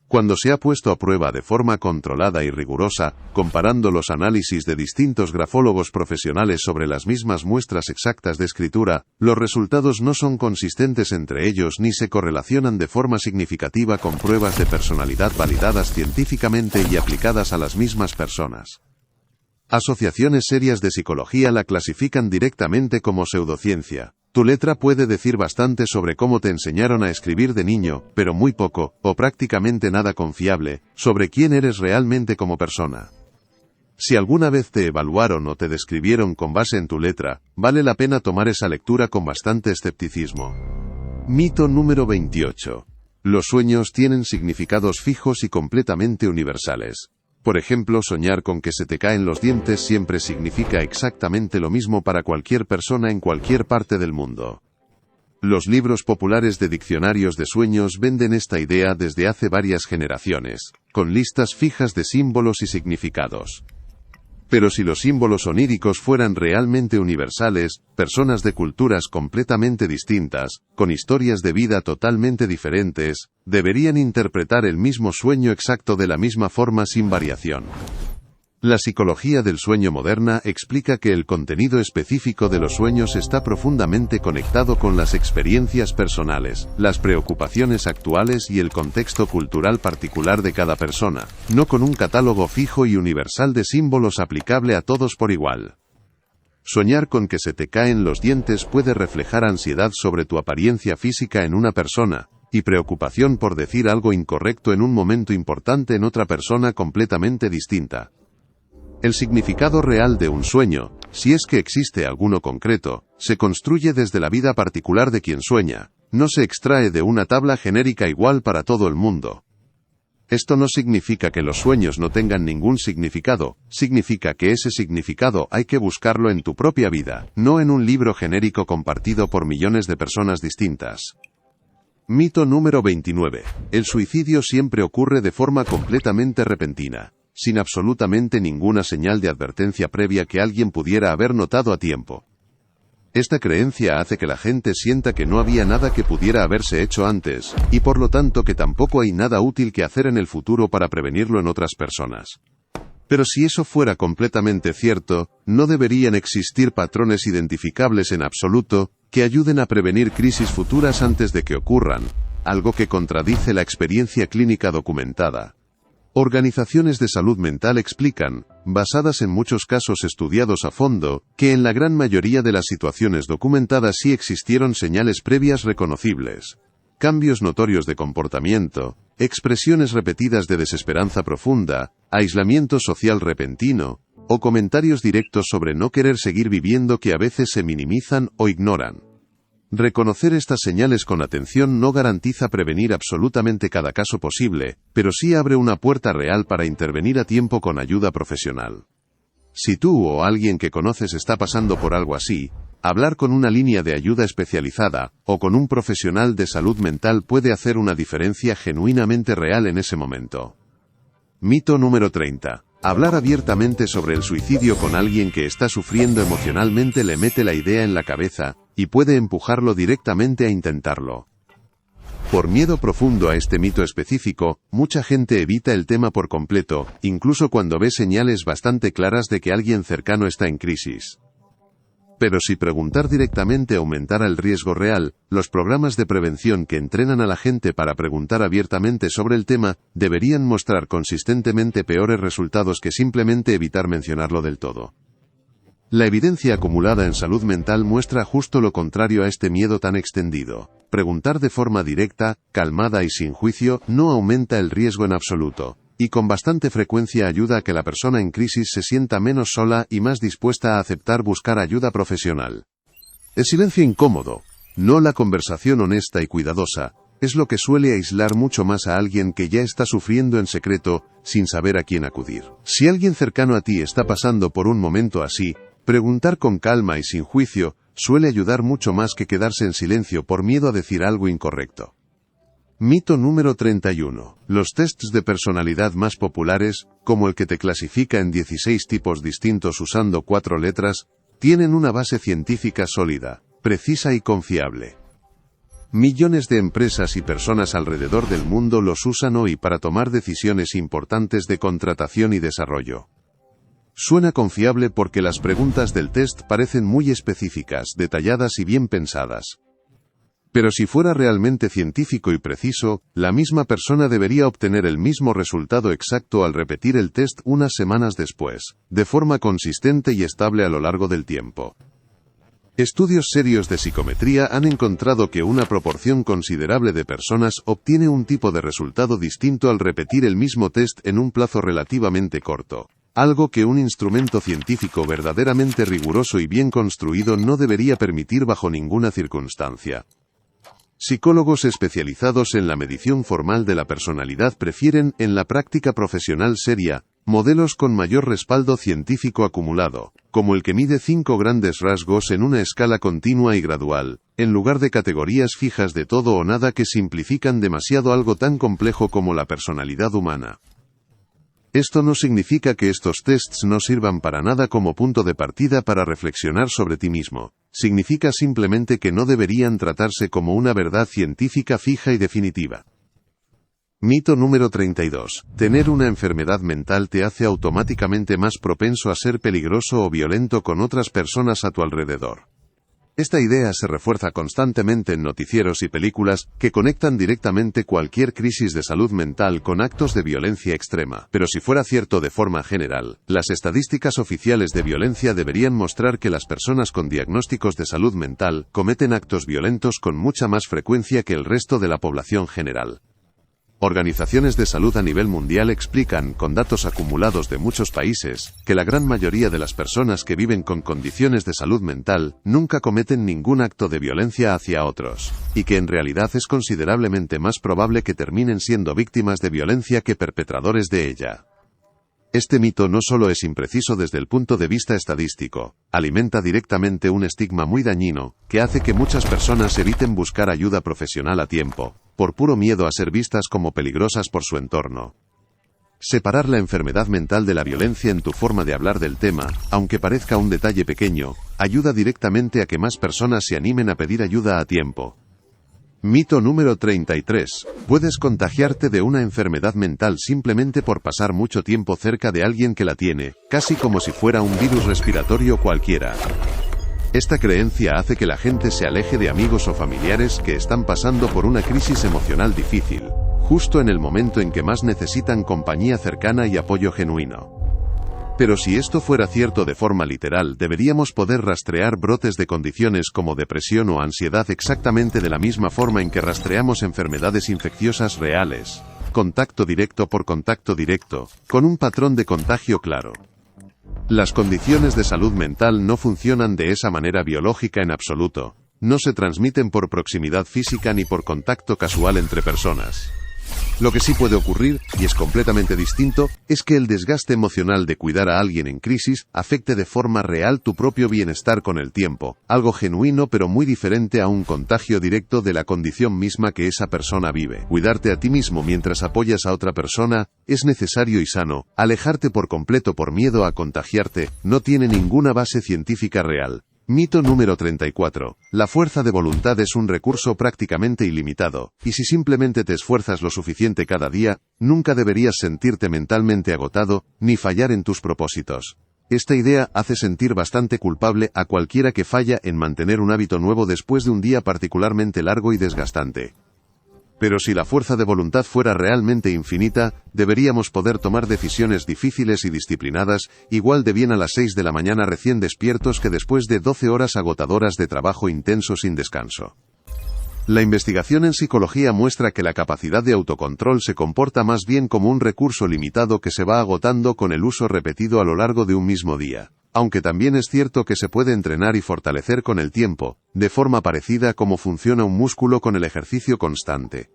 Cuando se ha puesto a prueba de forma controlada y rigurosa, comparando los análisis de distintos grafólogos profesionales sobre las mismas muestras exactas de escritura, los resultados no son consistentes entre ellos ni se correlacionan de forma significativa con pruebas de personalidad validadas científicamente y aplicadas a las mismas personas. Asociaciones serias de psicología la clasifican directamente como pseudociencia. Tu letra puede decir bastante sobre cómo te enseñaron a escribir de niño, pero muy poco, o prácticamente nada confiable, sobre quién eres realmente como persona. Si alguna vez te evaluaron o te describieron con base en tu letra, vale la pena tomar esa lectura con bastante escepticismo. Mito número 28. Los sueños tienen significados fijos y completamente universales. Por ejemplo, soñar con que se te caen los dientes siempre significa exactamente lo mismo para cualquier persona en cualquier parte del mundo. Los libros populares de diccionarios de sueños venden esta idea desde hace varias generaciones, con listas fijas de símbolos y significados. Pero si los símbolos oníricos fueran realmente universales, personas de culturas completamente distintas, con historias de vida totalmente diferentes, deberían interpretar el mismo sueño exacto de la misma forma sin variación. La psicología del sueño moderna explica que el contenido específico de los sueños está profundamente conectado con las experiencias personales, las preocupaciones actuales y el contexto cultural particular de cada persona, no con un catálogo fijo y universal de símbolos aplicable a todos por igual. Soñar con que se te caen los dientes puede reflejar ansiedad sobre tu apariencia física en una persona, y preocupación por decir algo incorrecto en un momento importante en otra persona completamente distinta. El significado real de un sueño, si es que existe alguno concreto, se construye desde la vida particular de quien sueña, no se extrae de una tabla genérica igual para todo el mundo. Esto no significa que los sueños no tengan ningún significado, significa que ese significado hay que buscarlo en tu propia vida, no en un libro genérico compartido por millones de personas distintas. Mito número 29. El suicidio siempre ocurre de forma completamente repentina, sin absolutamente ninguna señal de advertencia previa que alguien pudiera haber notado a tiempo. Esta creencia hace que la gente sienta que no había nada que pudiera haberse hecho antes, y por lo tanto que tampoco hay nada útil que hacer en el futuro para prevenirlo en otras personas. Pero si eso fuera completamente cierto, no deberían existir patrones identificables en absoluto, que ayuden a prevenir crisis futuras antes de que ocurran, algo que contradice la experiencia clínica documentada. Organizaciones de salud mental explican, basadas en muchos casos estudiados a fondo, que en la gran mayoría de las situaciones documentadas sí existieron señales previas reconocibles. Cambios notorios de comportamiento, expresiones repetidas de desesperanza profunda, aislamiento social repentino, o comentarios directos sobre no querer seguir viviendo que a veces se minimizan o ignoran. Reconocer estas señales con atención no garantiza prevenir absolutamente cada caso posible, pero sí abre una puerta real para intervenir a tiempo con ayuda profesional. Si tú o alguien que conoces está pasando por algo así, hablar con una línea de ayuda especializada, o con un profesional de salud mental puede hacer una diferencia genuinamente real en ese momento. Mito número 30. Hablar abiertamente sobre el suicidio con alguien que está sufriendo emocionalmente le mete la idea en la cabeza, y puede empujarlo directamente a intentarlo. Por miedo profundo a este mito específico, mucha gente evita el tema por completo, incluso cuando ve señales bastante claras de que alguien cercano está en crisis. Pero si preguntar directamente aumentara el riesgo real, los programas de prevención que entrenan a la gente para preguntar abiertamente sobre el tema, deberían mostrar consistentemente peores resultados que simplemente evitar mencionarlo del todo. La evidencia acumulada en salud mental muestra justo lo contrario a este miedo tan extendido. Preguntar de forma directa, calmada y sin juicio, no aumenta el riesgo en absoluto, y con bastante frecuencia ayuda a que la persona en crisis se sienta menos sola y más dispuesta a aceptar buscar ayuda profesional. El silencio incómodo, no la conversación honesta y cuidadosa, es lo que suele aislar mucho más a alguien que ya está sufriendo en secreto, sin saber a quién acudir. Si alguien cercano a ti está pasando por un momento así, preguntar con calma y sin juicio suele ayudar mucho más que quedarse en silencio por miedo a decir algo incorrecto. Mito número 31. Los tests de personalidad más populares, como el que te clasifica en 16 tipos distintos usando 4 letras, tienen una base científica sólida, precisa y confiable. Millones de empresas y personas alrededor del mundo los usan hoy para tomar decisiones importantes de contratación y desarrollo. Suena confiable porque las preguntas del test parecen muy específicas, detalladas y bien pensadas. Pero si fuera realmente científico y preciso, la misma persona debería obtener el mismo resultado exacto al repetir el test unas semanas después, de forma consistente y estable a lo largo del tiempo. Estudios serios de psicometría han encontrado que una proporción considerable de personas obtiene un tipo de resultado distinto al repetir el mismo test en un plazo relativamente corto. Algo que un instrumento científico verdaderamente riguroso y bien construido no debería permitir bajo ninguna circunstancia. Psicólogos especializados en la medición formal de la personalidad prefieren, en la práctica profesional seria, modelos con mayor respaldo científico acumulado, como el que mide 5 grandes rasgos en una escala continua y gradual, en lugar de categorías fijas de todo o nada que simplifican demasiado algo tan complejo como la personalidad humana. Esto no significa que estos tests no sirvan para nada como punto de partida para reflexionar sobre ti mismo. Significa simplemente que no deberían tratarse como una verdad científica fija y definitiva. Mito número 32. Tener una enfermedad mental te hace automáticamente más propenso a ser peligroso o violento con otras personas a tu alrededor. Esta idea se refuerza constantemente en noticieros y películas que conectan directamente cualquier crisis de salud mental con actos de violencia extrema. Pero si fuera cierto de forma general, las estadísticas oficiales de violencia deberían mostrar que las personas con diagnósticos de salud mental cometen actos violentos con mucha más frecuencia que el resto de la población general. Organizaciones de salud a nivel mundial explican, con datos acumulados de muchos países, que la gran mayoría de las personas que viven con condiciones de salud mental nunca cometen ningún acto de violencia hacia otros, y que en realidad es considerablemente más probable que terminen siendo víctimas de violencia que perpetradores de ella. Este mito no solo es impreciso desde el punto de vista estadístico, alimenta directamente un estigma muy dañino, que hace que muchas personas eviten buscar ayuda profesional a tiempo, por puro miedo a ser vistas como peligrosas por su entorno. Separar la enfermedad mental de la violencia en tu forma de hablar del tema, aunque parezca un detalle pequeño, ayuda directamente a que más personas se animen a pedir ayuda a tiempo. Mito número 33. Puedes contagiarte de una enfermedad mental simplemente por pasar mucho tiempo cerca de alguien que la tiene, casi como si fuera un virus respiratorio cualquiera. Esta creencia hace que la gente se aleje de amigos o familiares que están pasando por una crisis emocional difícil, justo en el momento en que más necesitan compañía cercana y apoyo genuino. Pero si esto fuera cierto de forma literal, deberíamos poder rastrear brotes de condiciones como depresión o ansiedad exactamente de la misma forma en que rastreamos enfermedades infecciosas reales, contacto directo por contacto directo, con un patrón de contagio claro. Las condiciones de salud mental no funcionan de esa manera biológica en absoluto, no se transmiten por proximidad física ni por contacto casual entre personas. Lo que sí puede ocurrir, y es completamente distinto, es que el desgaste emocional de cuidar a alguien en crisis afecte de forma real tu propio bienestar con el tiempo, algo genuino pero muy diferente a un contagio directo de la condición misma que esa persona vive. Cuidarte a ti mismo mientras apoyas a otra persona es necesario y sano. Alejarte por completo por miedo a contagiarte no tiene ninguna base científica real. Mito número 34. La fuerza de voluntad es un recurso prácticamente ilimitado, y si simplemente te esfuerzas lo suficiente cada día, nunca deberías sentirte mentalmente agotado, ni fallar en tus propósitos. Esta idea hace sentir bastante culpable a cualquiera que falla en mantener un hábito nuevo después de un día particularmente largo y desgastante. Pero si la fuerza de voluntad fuera realmente infinita, deberíamos poder tomar decisiones difíciles y disciplinadas, igual de bien a las 6 de la mañana recién despiertos que después de 12 horas agotadoras de trabajo intenso sin descanso. La investigación en psicología muestra que la capacidad de autocontrol se comporta más bien como un recurso limitado que se va agotando con el uso repetido a lo largo de un mismo día. Aunque también es cierto que se puede entrenar y fortalecer con el tiempo, de forma parecida como funciona un músculo con el ejercicio constante.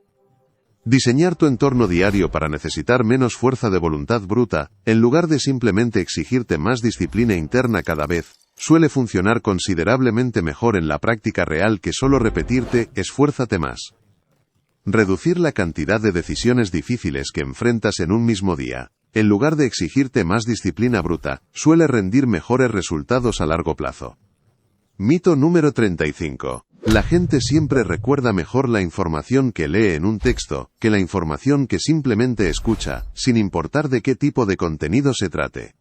Diseñar tu entorno diario para necesitar menos fuerza de voluntad bruta, en lugar de simplemente exigirte más disciplina interna cada vez, suele funcionar considerablemente mejor en la práctica real que solo repetirte, esfuérzate más. Reducir la cantidad de decisiones difíciles que enfrentas en un mismo día, en lugar de exigirte más disciplina bruta, suele rendir mejores resultados a largo plazo. Mito número 35. La gente siempre recuerda mejor la información que lee en un texto, que la información que simplemente escucha, sin importar de qué tipo de contenido se trate.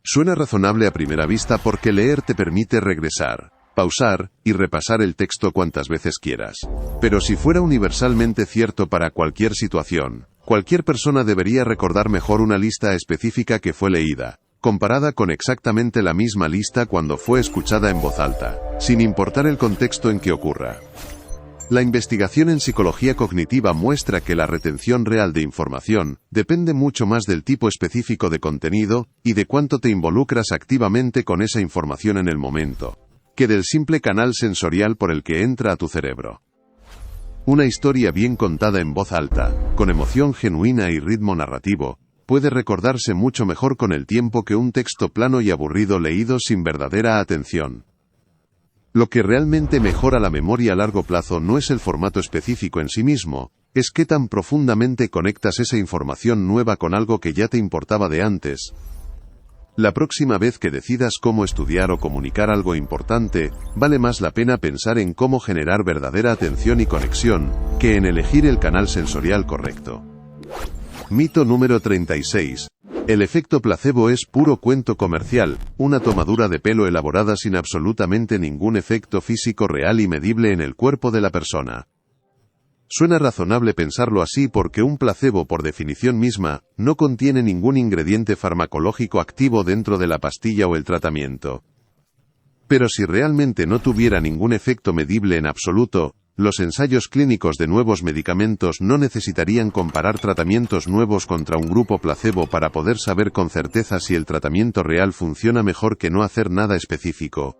Suena razonable a primera vista porque leer te permite regresar, pausar, y repasar el texto cuantas veces quieras. Pero si fuera universalmente cierto para cualquier situación, cualquier persona debería recordar mejor una lista específica que fue leída, comparada con exactamente la misma lista cuando fue escuchada en voz alta, sin importar el contexto en que ocurra. La investigación en psicología cognitiva muestra que la retención real de información depende mucho más del tipo específico de contenido y de cuánto te involucras activamente con esa información en el momento, que del simple canal sensorial por el que entra a tu cerebro. Una historia bien contada en voz alta, con emoción genuina y ritmo narrativo, puede recordarse mucho mejor con el tiempo que un texto plano y aburrido leído sin verdadera atención. Lo que realmente mejora la memoria a largo plazo no es el formato específico en sí mismo, es qué tan profundamente conectas esa información nueva con algo que ya te importaba de antes. La próxima vez que decidas cómo estudiar o comunicar algo importante, vale más la pena pensar en cómo generar verdadera atención y conexión, que en elegir el canal sensorial correcto. Mito número 36. El efecto placebo es puro cuento comercial, una tomadura de pelo elaborada sin absolutamente ningún efecto físico real y medible en el cuerpo de la persona. Suena razonable pensarlo así porque un placebo por definición misma, no contiene ningún ingrediente farmacológico activo dentro de la pastilla o el tratamiento. Pero si realmente no tuviera ningún efecto medible en absoluto, los ensayos clínicos de nuevos medicamentos no necesitarían comparar tratamientos nuevos contra un grupo placebo para poder saber con certeza si el tratamiento real funciona mejor que no hacer nada específico.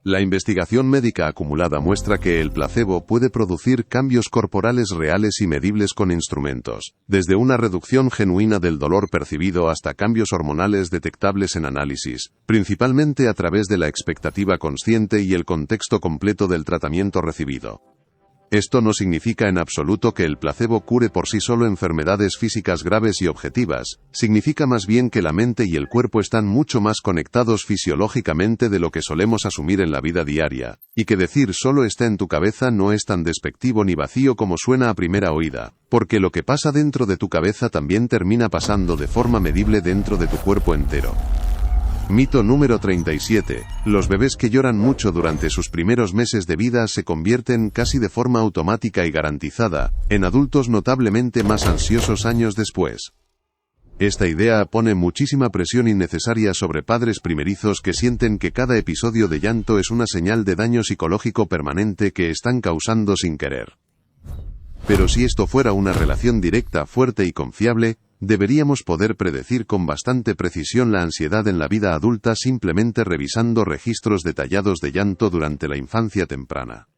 La investigación médica acumulada muestra que el placebo puede producir cambios corporales reales y medibles con instrumentos, desde una reducción genuina del dolor percibido hasta cambios hormonales detectables en análisis, principalmente a través de la expectativa consciente y el contexto completo del tratamiento recibido. Esto no significa en absoluto que el placebo cure por sí solo enfermedades físicas graves y objetivas, significa más bien que la mente y el cuerpo están mucho más conectados fisiológicamente de lo que solemos asumir en la vida diaria, y que decir solo está en tu cabeza no es tan despectivo ni vacío como suena a primera oída, porque lo que pasa dentro de tu cabeza también termina pasando de forma medible dentro de tu cuerpo entero. Mito número 37. Los bebés que lloran mucho durante sus primeros meses de vida se convierten casi de forma automática y garantizada en adultos notablemente más ansiosos años después. Esta idea pone muchísima presión innecesaria sobre padres primerizos que sienten que cada episodio de llanto es una señal de daño psicológico permanente que están causando sin querer. Pero si esto fuera una relación directa, fuerte y confiable, deberíamos poder predecir con bastante precisión la ansiedad en la vida adulta simplemente revisando registros detallados de llanto durante la infancia temprana.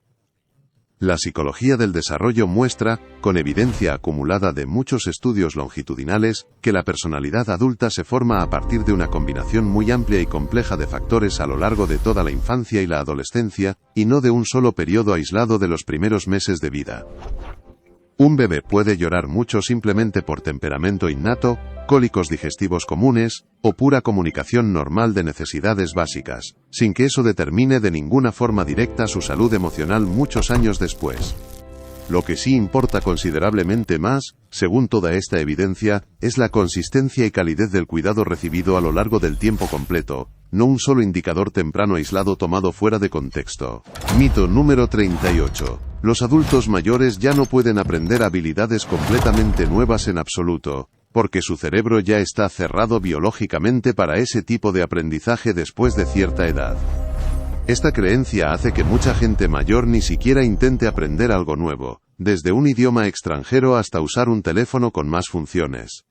La psicología del desarrollo muestra, con evidencia acumulada de muchos estudios longitudinales, que la personalidad adulta se forma a partir de una combinación muy amplia y compleja de factores a lo largo de toda la infancia y la adolescencia, y no de un solo periodo aislado de los primeros meses de vida. Un bebé puede llorar mucho simplemente por temperamento innato, cólicos digestivos comunes, o pura comunicación normal de necesidades básicas, sin que eso determine de ninguna forma directa su salud emocional muchos años después. Lo que sí importa considerablemente más, según toda esta evidencia, es la consistencia y calidez del cuidado recibido a lo largo del tiempo completo, no un solo indicador temprano aislado tomado fuera de contexto. Mito número 38. Los adultos mayores ya no pueden aprender habilidades completamente nuevas en absoluto, porque su cerebro ya está cerrado biológicamente para ese tipo de aprendizaje después de cierta edad. Esta creencia hace que mucha gente mayor ni siquiera intente aprender algo nuevo, desde un idioma extranjero hasta usar un teléfono con más funciones.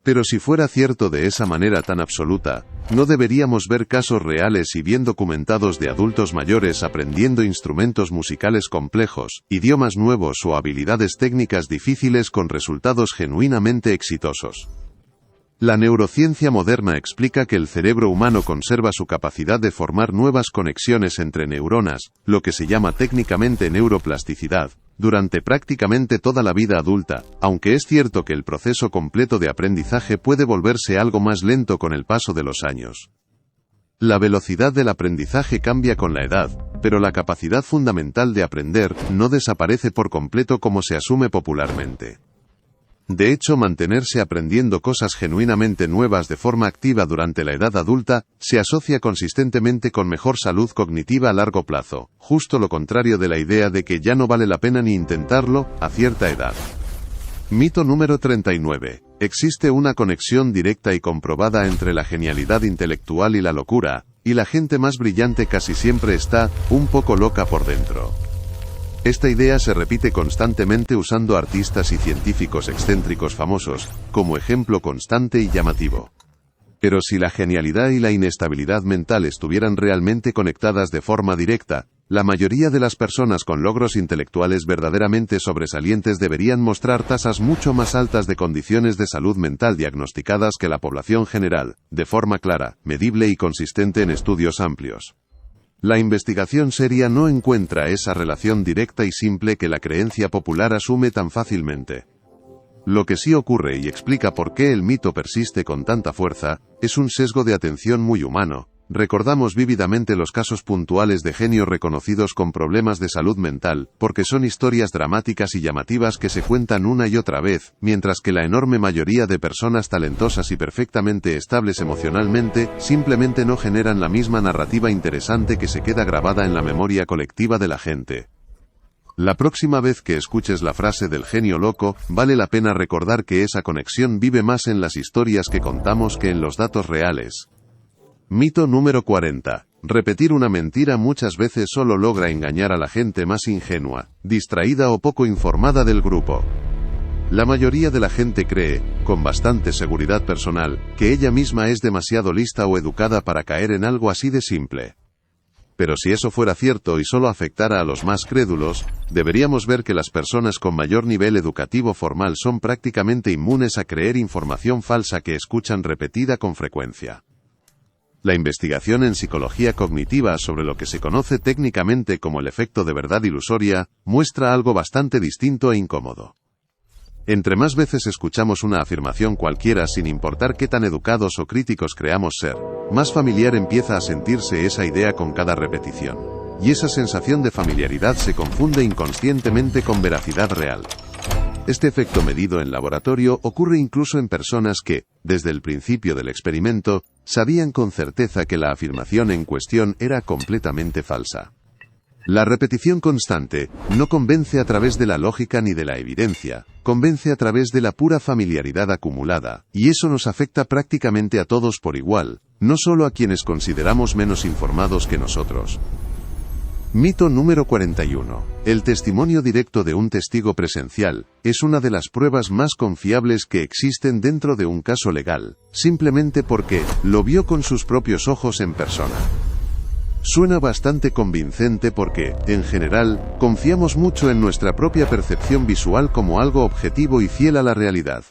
Pero si fuera cierto de esa manera tan absoluta, ¿no deberíamos ver casos reales y bien documentados de adultos mayores aprendiendo instrumentos musicales complejos, idiomas nuevos o habilidades técnicas difíciles con resultados genuinamente exitosos? La neurociencia moderna explica que el cerebro humano conserva su capacidad de formar nuevas conexiones entre neuronas, lo que se llama técnicamente neuroplasticidad, durante prácticamente toda la vida adulta, aunque es cierto que el proceso completo de aprendizaje puede volverse algo más lento con el paso de los años. La velocidad del aprendizaje cambia con la edad, pero la capacidad fundamental de aprender no desaparece por completo como se asume popularmente. De hecho, mantenerse aprendiendo cosas genuinamente nuevas de forma activa durante la edad adulta, se asocia consistentemente con mejor salud cognitiva a largo plazo, justo lo contrario de la idea de que ya no vale la pena ni intentarlo, a cierta edad. Mito número 39. Existe una conexión directa y comprobada entre la genialidad intelectual y la locura, y la gente más brillante casi siempre está, un poco loca por dentro. Esta idea se repite constantemente usando artistas y científicos excéntricos famosos, como ejemplo constante y llamativo. Pero si la genialidad y la inestabilidad mental estuvieran realmente conectadas de forma directa, la mayoría de las personas con logros intelectuales verdaderamente sobresalientes deberían mostrar tasas mucho más altas de condiciones de salud mental diagnosticadas que la población general, de forma clara, medible y consistente en estudios amplios. La investigación seria no encuentra esa relación directa y simple que la creencia popular asume tan fácilmente. Lo que sí ocurre y explica por qué el mito persiste con tanta fuerza, es un sesgo de atención muy humano. Recordamos vívidamente los casos puntuales de genios reconocidos con problemas de salud mental, porque son historias dramáticas y llamativas que se cuentan una y otra vez, mientras que la enorme mayoría de personas talentosas y perfectamente estables emocionalmente, simplemente no generan la misma narrativa interesante que se queda grabada en la memoria colectiva de la gente. La próxima vez que escuches la frase del genio loco, vale la pena recordar que esa conexión vive más en las historias que contamos que en los datos reales. Mito número 40. Repetir una mentira muchas veces solo logra engañar a la gente más ingenua, distraída o poco informada del grupo. La mayoría de la gente cree, con bastante seguridad personal, que ella misma es demasiado lista o educada para caer en algo así de simple. Pero si eso fuera cierto y solo afectara a los más crédulos, deberíamos ver que las personas con mayor nivel educativo formal son prácticamente inmunes a creer información falsa que escuchan repetida con frecuencia. La investigación en psicología cognitiva sobre lo que se conoce técnicamente como el efecto de verdad ilusoria, muestra algo bastante distinto e incómodo. Entre más veces escuchamos una afirmación cualquiera sin importar qué tan educados o críticos creamos ser, más familiar empieza a sentirse esa idea con cada repetición. Y esa sensación de familiaridad se confunde inconscientemente con veracidad real. Este efecto medido en laboratorio ocurre incluso en personas que, desde el principio del experimento, sabían con certeza que la afirmación en cuestión era completamente falsa. La repetición constante no convence a través de la lógica ni de la evidencia, convence a través de la pura familiaridad acumulada, y eso nos afecta prácticamente a todos por igual, no solo a quienes consideramos menos informados que nosotros. Mito número 41. El testimonio directo de un testigo presencial es una de las pruebas más confiables que existen dentro de un caso legal, simplemente porque lo vio con sus propios ojos en persona. Suena bastante convincente porque, en general, confiamos mucho en nuestra propia percepción visual como algo objetivo y fiel a la realidad.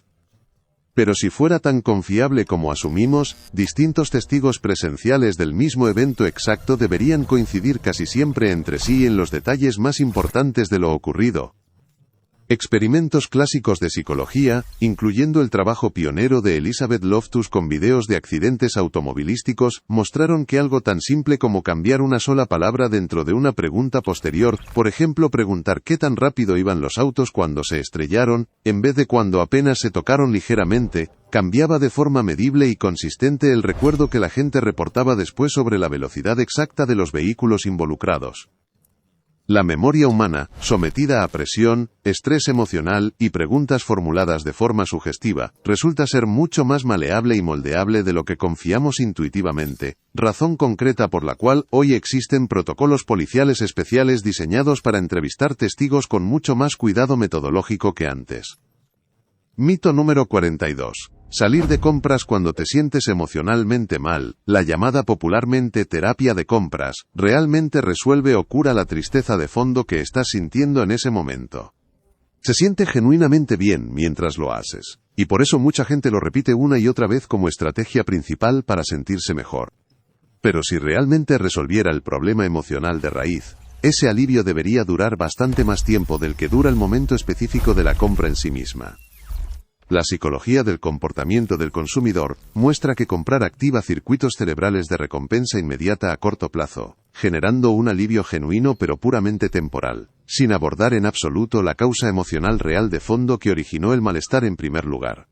Pero si fuera tan confiable como asumimos, distintos testigos presenciales del mismo evento exacto deberían coincidir casi siempre entre sí en los detalles más importantes de lo ocurrido. Experimentos clásicos de psicología, incluyendo el trabajo pionero de Elizabeth Loftus con videos de accidentes automovilísticos, mostraron que algo tan simple como cambiar una sola palabra dentro de una pregunta posterior, por ejemplo preguntar qué tan rápido iban los autos cuando se estrellaron, en vez de cuando apenas se tocaron ligeramente, cambiaba de forma medible y consistente el recuerdo que la gente reportaba después sobre la velocidad exacta de los vehículos involucrados. La memoria humana, sometida a presión, estrés emocional y preguntas formuladas de forma sugestiva, resulta ser mucho más maleable y moldeable de lo que confiamos intuitivamente, razón concreta por la cual hoy existen protocolos policiales especiales diseñados para entrevistar testigos con mucho más cuidado metodológico que antes. Mito número 42. Salir de compras cuando te sientes emocionalmente mal, la llamada popularmente terapia de compras, realmente resuelve o cura la tristeza de fondo que estás sintiendo en ese momento. Se siente genuinamente bien mientras lo haces, y por eso mucha gente lo repite una y otra vez como estrategia principal para sentirse mejor. Pero si realmente resolviera el problema emocional de raíz, ese alivio debería durar bastante más tiempo del que dura el momento específico de la compra en sí misma. La psicología del comportamiento del consumidor muestra que comprar activa circuitos cerebrales de recompensa inmediata a corto plazo, generando un alivio genuino pero puramente temporal, sin abordar en absoluto la causa emocional real de fondo que originó el malestar en primer lugar.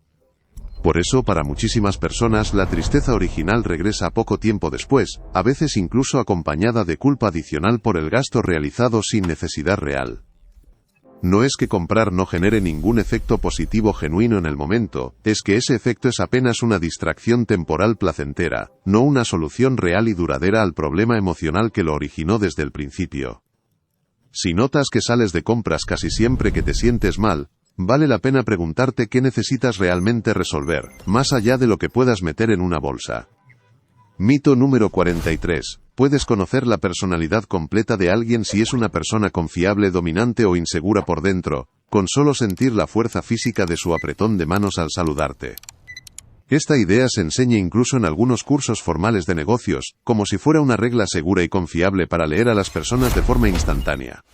Por eso, para muchísimas personas, la tristeza original regresa poco tiempo después, a veces incluso acompañada de culpa adicional por el gasto realizado sin necesidad real. No es que comprar no genere ningún efecto positivo genuino en el momento, es que ese efecto es apenas una distracción temporal placentera, no una solución real y duradera al problema emocional que lo originó desde el principio. Si notas que sales de compras casi siempre que te sientes mal, vale la pena preguntarte qué necesitas realmente resolver, más allá de lo que puedas meter en una bolsa. Mito número 43. Puedes conocer la personalidad completa de alguien si es una persona confiable, dominante o insegura por dentro, con solo sentir la fuerza física de su apretón de manos al saludarte. Esta idea se enseña incluso en algunos cursos formales de negocios, como si fuera una regla segura y confiable para leer a las personas de forma instantánea.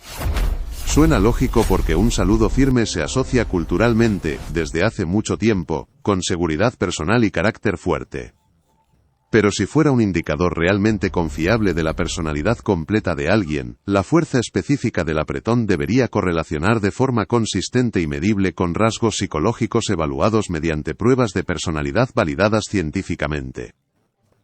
Suena lógico porque un saludo firme se asocia culturalmente, desde hace mucho tiempo, con seguridad personal y carácter fuerte. Pero si fuera un indicador realmente confiable de la personalidad completa de alguien, la fuerza específica del apretón debería correlacionar de forma consistente y medible con rasgos psicológicos evaluados mediante pruebas de personalidad validadas científicamente.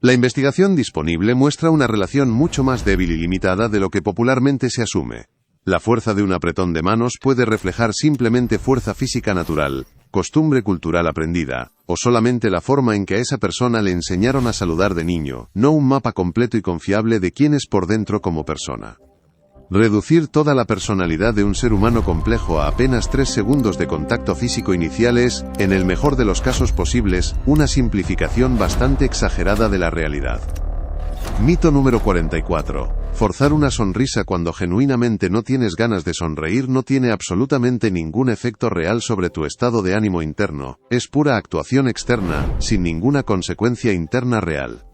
La investigación disponible muestra una relación mucho más débil y limitada de lo que popularmente se asume. La fuerza de un apretón de manos puede reflejar simplemente fuerza física natural, costumbre cultural aprendida, o solamente la forma en que a esa persona le enseñaron a saludar de niño, no un mapa completo y confiable de quién es por dentro como persona. Reducir toda la personalidad de un ser humano complejo a apenas 3 segundos de contacto físico inicial es, en el mejor de los casos posibles, una simplificación bastante exagerada de la realidad. Mito número 44. Forzar una sonrisa cuando genuinamente no tienes ganas de sonreír no tiene absolutamente ningún efecto real sobre tu estado de ánimo interno, es pura actuación externa, sin ninguna consecuencia interna real.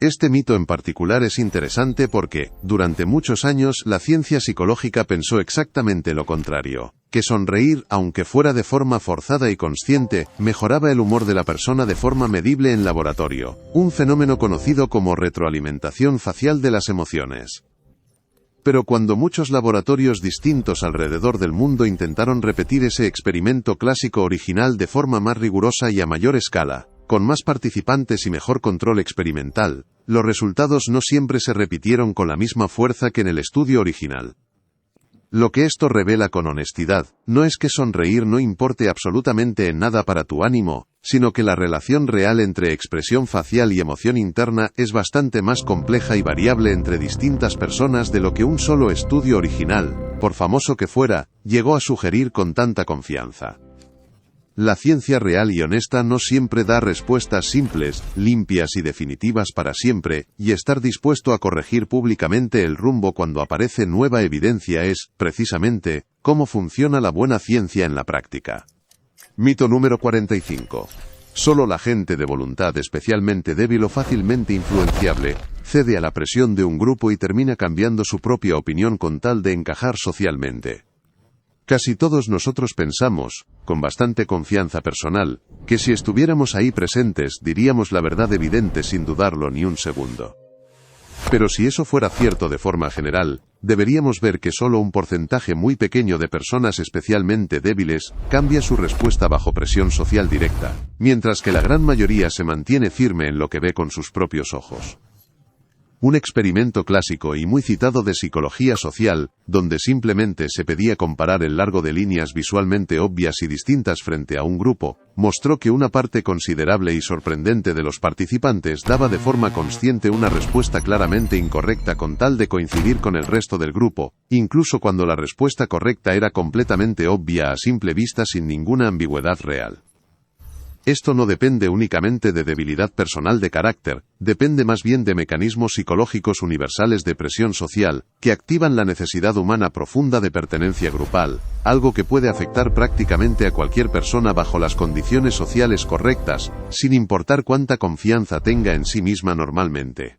Este mito en particular es interesante porque, durante muchos años, la ciencia psicológica pensó exactamente lo contrario, que sonreír, aunque fuera de forma forzada y consciente, mejoraba el humor de la persona de forma medible en laboratorio, un fenómeno conocido como retroalimentación facial de las emociones. Pero cuando muchos laboratorios distintos alrededor del mundo intentaron repetir ese experimento clásico original de forma más rigurosa y a mayor escala, con más participantes y mejor control experimental, los resultados no siempre se repitieron con la misma fuerza que en el estudio original. Lo que esto revela con honestidad, no es que sonreír no importe absolutamente en nada para tu ánimo, sino que la relación real entre expresión facial y emoción interna es bastante más compleja y variable entre distintas personas de lo que un solo estudio original, por famoso que fuera, llegó a sugerir con tanta confianza. La ciencia real y honesta no siempre da respuestas simples, limpias y definitivas para siempre, y estar dispuesto a corregir públicamente el rumbo cuando aparece nueva evidencia es, precisamente, cómo funciona la buena ciencia en la práctica. Mito número 45. Solo la gente de voluntad especialmente débil o fácilmente influenciable, cede a la presión de un grupo y termina cambiando su propia opinión con tal de encajar socialmente. Casi todos nosotros pensamos, con bastante confianza personal, que si estuviéramos ahí presentes diríamos la verdad evidente sin dudarlo ni un segundo. Pero si eso fuera cierto de forma general, deberíamos ver que solo un porcentaje muy pequeño de personas especialmente débiles cambia su respuesta bajo presión social directa, mientras que la gran mayoría se mantiene firme en lo que ve con sus propios ojos. Un experimento clásico y muy citado de psicología social, donde simplemente se pedía comparar el largo de líneas visualmente obvias y distintas frente a un grupo, mostró que una parte considerable y sorprendente de los participantes daba de forma consciente una respuesta claramente incorrecta con tal de coincidir con el resto del grupo, incluso cuando la respuesta correcta era completamente obvia a simple vista sin ninguna ambigüedad real. Esto no depende únicamente de debilidad personal de carácter, depende más bien de mecanismos psicológicos universales de presión social, que activan la necesidad humana profunda de pertenencia grupal, algo que puede afectar prácticamente a cualquier persona bajo las condiciones sociales correctas, sin importar cuánta confianza tenga en sí misma normalmente.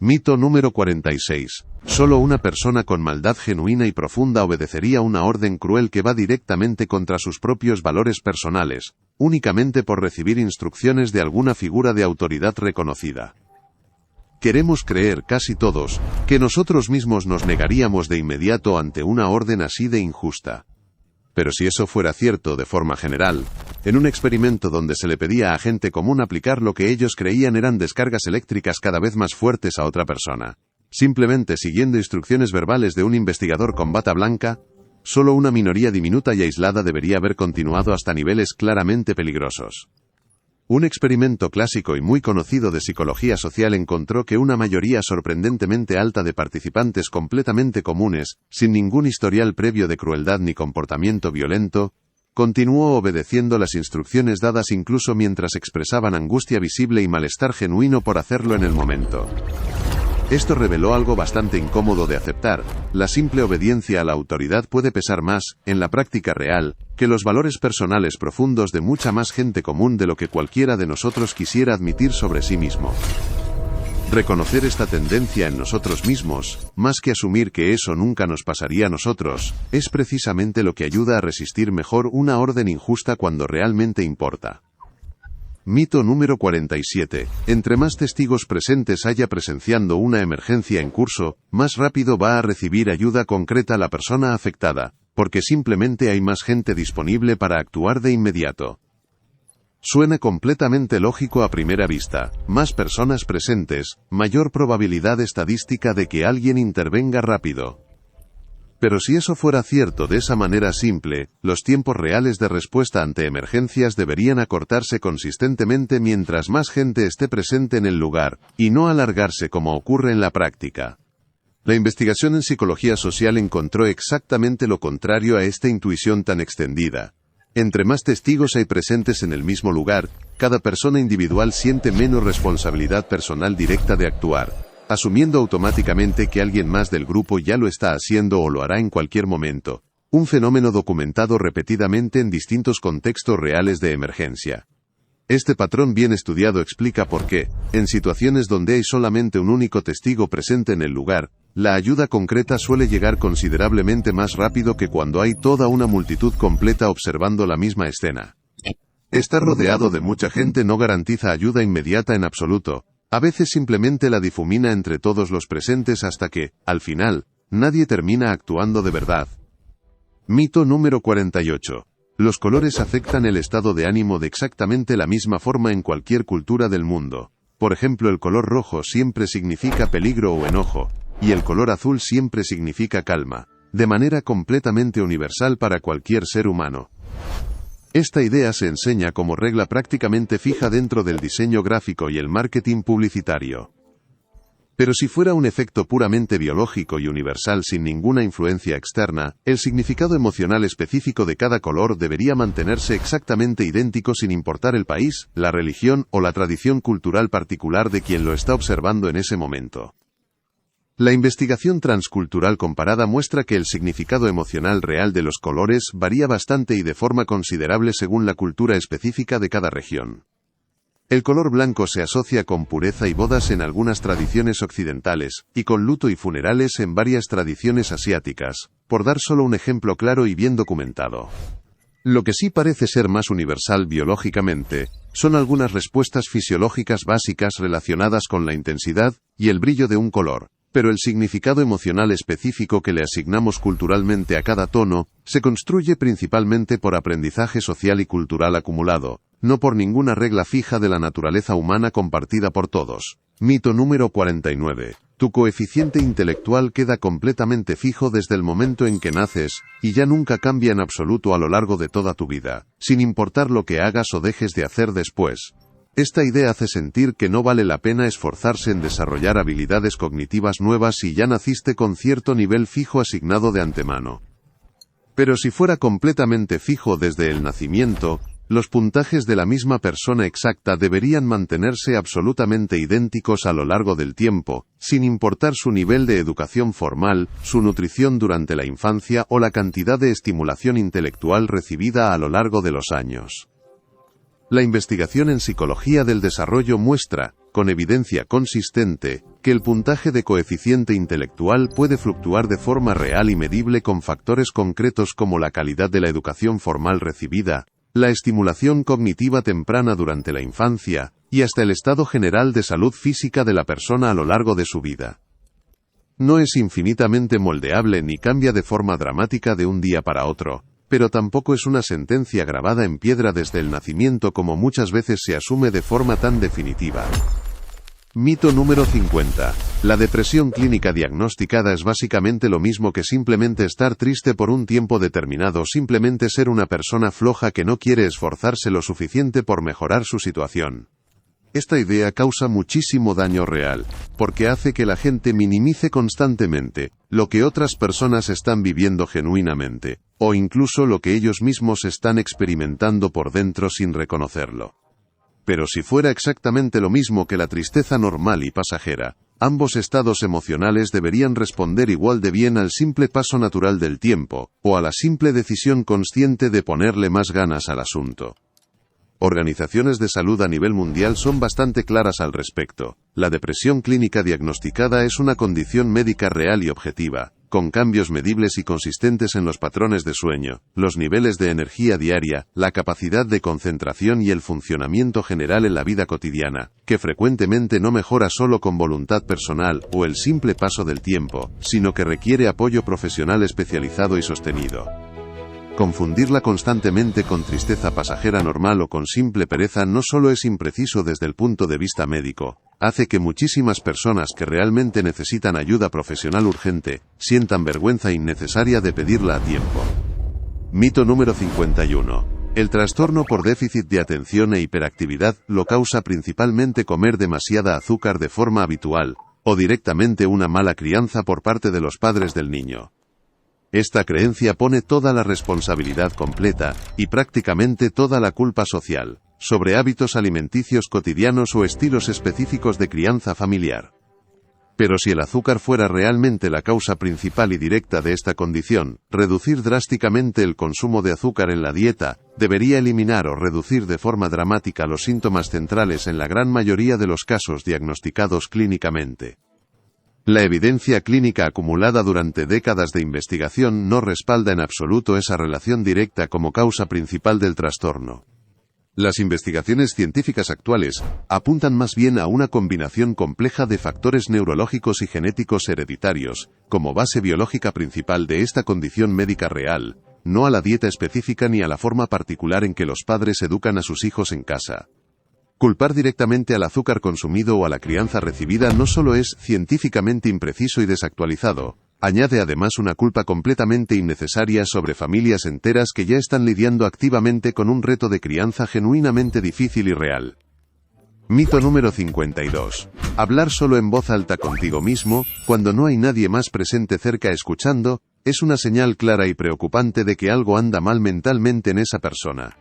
Mito número 46. Solo una persona con maldad genuina y profunda obedecería una orden cruel que va directamente contra sus propios valores personales, únicamente por recibir instrucciones de alguna figura de autoridad reconocida. Queremos creer casi todos, que nosotros mismos nos negaríamos de inmediato ante una orden así de injusta. Pero si eso fuera cierto de forma general, en un experimento donde se le pedía a gente común aplicar lo que ellos creían eran descargas eléctricas cada vez más fuertes a otra persona, simplemente siguiendo instrucciones verbales de un investigador con bata blanca, solo una minoría diminuta y aislada debería haber continuado hasta niveles claramente peligrosos. Un experimento clásico y muy conocido de psicología social encontró que una mayoría sorprendentemente alta de participantes completamente comunes, sin ningún historial previo de crueldad ni comportamiento violento, continuó obedeciendo las instrucciones dadas incluso mientras expresaban angustia visible y malestar genuino por hacerlo en el momento. Esto reveló algo bastante incómodo de aceptar: la simple obediencia a la autoridad puede pesar más, en la práctica real, que los valores personales profundos de mucha más gente común de lo que cualquiera de nosotros quisiera admitir sobre sí mismo. Reconocer esta tendencia en nosotros mismos, más que asumir que eso nunca nos pasaría a nosotros, es precisamente lo que ayuda a resistir mejor una orden injusta cuando realmente importa. Mito número 47. Entre más testigos presentes haya presenciando una emergencia en curso, más rápido va a recibir ayuda concreta la persona afectada, porque simplemente hay más gente disponible para actuar de inmediato. Suena completamente lógico a primera vista: más personas presentes, mayor probabilidad estadística de que alguien intervenga rápido. Pero si eso fuera cierto de esa manera simple, los tiempos reales de respuesta ante emergencias deberían acortarse consistentemente mientras más gente esté presente en el lugar, y no alargarse como ocurre en la práctica. La investigación en psicología social encontró exactamente lo contrario a esta intuición tan extendida. Entre más testigos hay presentes en el mismo lugar, cada persona individual siente menos responsabilidad personal directa de actuar, asumiendo automáticamente que alguien más del grupo ya lo está haciendo o lo hará en cualquier momento, un fenómeno documentado repetidamente en distintos contextos reales de emergencia. Este patrón bien estudiado explica por qué, en situaciones donde hay solamente un único testigo presente en el lugar, la ayuda concreta suele llegar considerablemente más rápido que cuando hay toda una multitud completa observando la misma escena. Estar rodeado de mucha gente no garantiza ayuda inmediata en absoluto. A veces simplemente la difumina entre todos los presentes hasta que, al final, nadie termina actuando de verdad. Mito número 48. Los colores afectan el estado de ánimo de exactamente la misma forma en cualquier cultura del mundo. Por ejemplo, el color rojo siempre significa peligro o enojo, y el color azul siempre significa calma, de manera completamente universal para cualquier ser humano. Esta idea se enseña como regla prácticamente fija dentro del diseño gráfico y el marketing publicitario. Pero si fuera un efecto puramente biológico y universal sin ninguna influencia externa, el significado emocional específico de cada color debería mantenerse exactamente idéntico sin importar el país, la religión o la tradición cultural particular de quien lo está observando en ese momento. La investigación transcultural comparada muestra que el significado emocional real de los colores varía bastante y de forma considerable según la cultura específica de cada región. El color blanco se asocia con pureza y bodas en algunas tradiciones occidentales, y con luto y funerales en varias tradiciones asiáticas, por dar solo un ejemplo claro y bien documentado. Lo que sí parece ser más universal biológicamente, son algunas respuestas fisiológicas básicas relacionadas con la intensidad y el brillo de un color, pero el significado emocional específico que le asignamos culturalmente a cada tono, se construye principalmente por aprendizaje social y cultural acumulado, no por ninguna regla fija de la naturaleza humana compartida por todos. Mito número 49. Tu coeficiente intelectual queda completamente fijo desde el momento en que naces, y ya nunca cambia en absoluto a lo largo de toda tu vida, sin importar lo que hagas o dejes de hacer después. Esta idea hace sentir que no vale la pena esforzarse en desarrollar habilidades cognitivas nuevas si ya naciste con cierto nivel fijo asignado de antemano. Pero si fuera completamente fijo desde el nacimiento, los puntajes de la misma persona exacta deberían mantenerse absolutamente idénticos a lo largo del tiempo, sin importar su nivel de educación formal, su nutrición durante la infancia o la cantidad de estimulación intelectual recibida a lo largo de los años. La investigación en psicología del desarrollo muestra, con evidencia consistente, que el puntaje de coeficiente intelectual puede fluctuar de forma real y medible con factores concretos como la calidad de la educación formal recibida, la estimulación cognitiva temprana durante la infancia, y hasta el estado general de salud física de la persona a lo largo de su vida. No es infinitamente moldeable ni cambia de forma dramática de un día para otro, pero tampoco es una sentencia grabada en piedra desde el nacimiento como muchas veces se asume de forma tan definitiva. Mito número 50. La depresión clínica diagnosticada es básicamente lo mismo que simplemente estar triste por un tiempo determinado o simplemente ser una persona floja que no quiere esforzarse lo suficiente por mejorar su situación. Esta idea causa muchísimo daño real, porque hace que la gente minimice constantemente lo que otras personas están viviendo genuinamente, o incluso lo que ellos mismos están experimentando por dentro sin reconocerlo. Pero si fuera exactamente lo mismo que la tristeza normal y pasajera, ambos estados emocionales deberían responder igual de bien al simple paso natural del tiempo, o a la simple decisión consciente de ponerle más ganas al asunto. Organizaciones de salud a nivel mundial son bastante claras al respecto. La depresión clínica diagnosticada es una condición médica real y objetiva, con cambios medibles y consistentes en los patrones de sueño, los niveles de energía diaria, la capacidad de concentración y el funcionamiento general en la vida cotidiana, que frecuentemente no mejora solo con voluntad personal o el simple paso del tiempo, sino que requiere apoyo profesional especializado y sostenido. Confundirla constantemente con tristeza pasajera normal o con simple pereza no solo es impreciso desde el punto de vista médico, hace que muchísimas personas que realmente necesitan ayuda profesional urgente, sientan vergüenza innecesaria de pedirla a tiempo. Mito número 51. El trastorno por déficit de atención e hiperactividad lo causa principalmente comer demasiada azúcar de forma habitual, o directamente una mala crianza por parte de los padres del niño. Esta creencia pone toda la responsabilidad completa, y prácticamente toda la culpa social, sobre hábitos alimenticios cotidianos o estilos específicos de crianza familiar. Pero si el azúcar fuera realmente la causa principal y directa de esta condición, reducir drásticamente el consumo de azúcar en la dieta, debería eliminar o reducir de forma dramática los síntomas centrales en la gran mayoría de los casos diagnosticados clínicamente. La evidencia clínica acumulada durante décadas de investigación no respalda en absoluto esa relación directa como causa principal del trastorno. Las investigaciones científicas actuales apuntan más bien a una combinación compleja de factores neurológicos y genéticos hereditarios, como base biológica principal de esta condición médica real, no a la dieta específica ni a la forma particular en que los padres educan a sus hijos en casa. Culpar directamente al azúcar consumido o a la crianza recibida no solo es científicamente impreciso y desactualizado, añade además una culpa completamente innecesaria sobre familias enteras que ya están lidiando activamente con un reto de crianza genuinamente difícil y real. Mito número 52. Hablar solo en voz alta contigo mismo, cuando no hay nadie más presente cerca escuchando, es una señal clara y preocupante de que algo anda mal mentalmente en esa persona.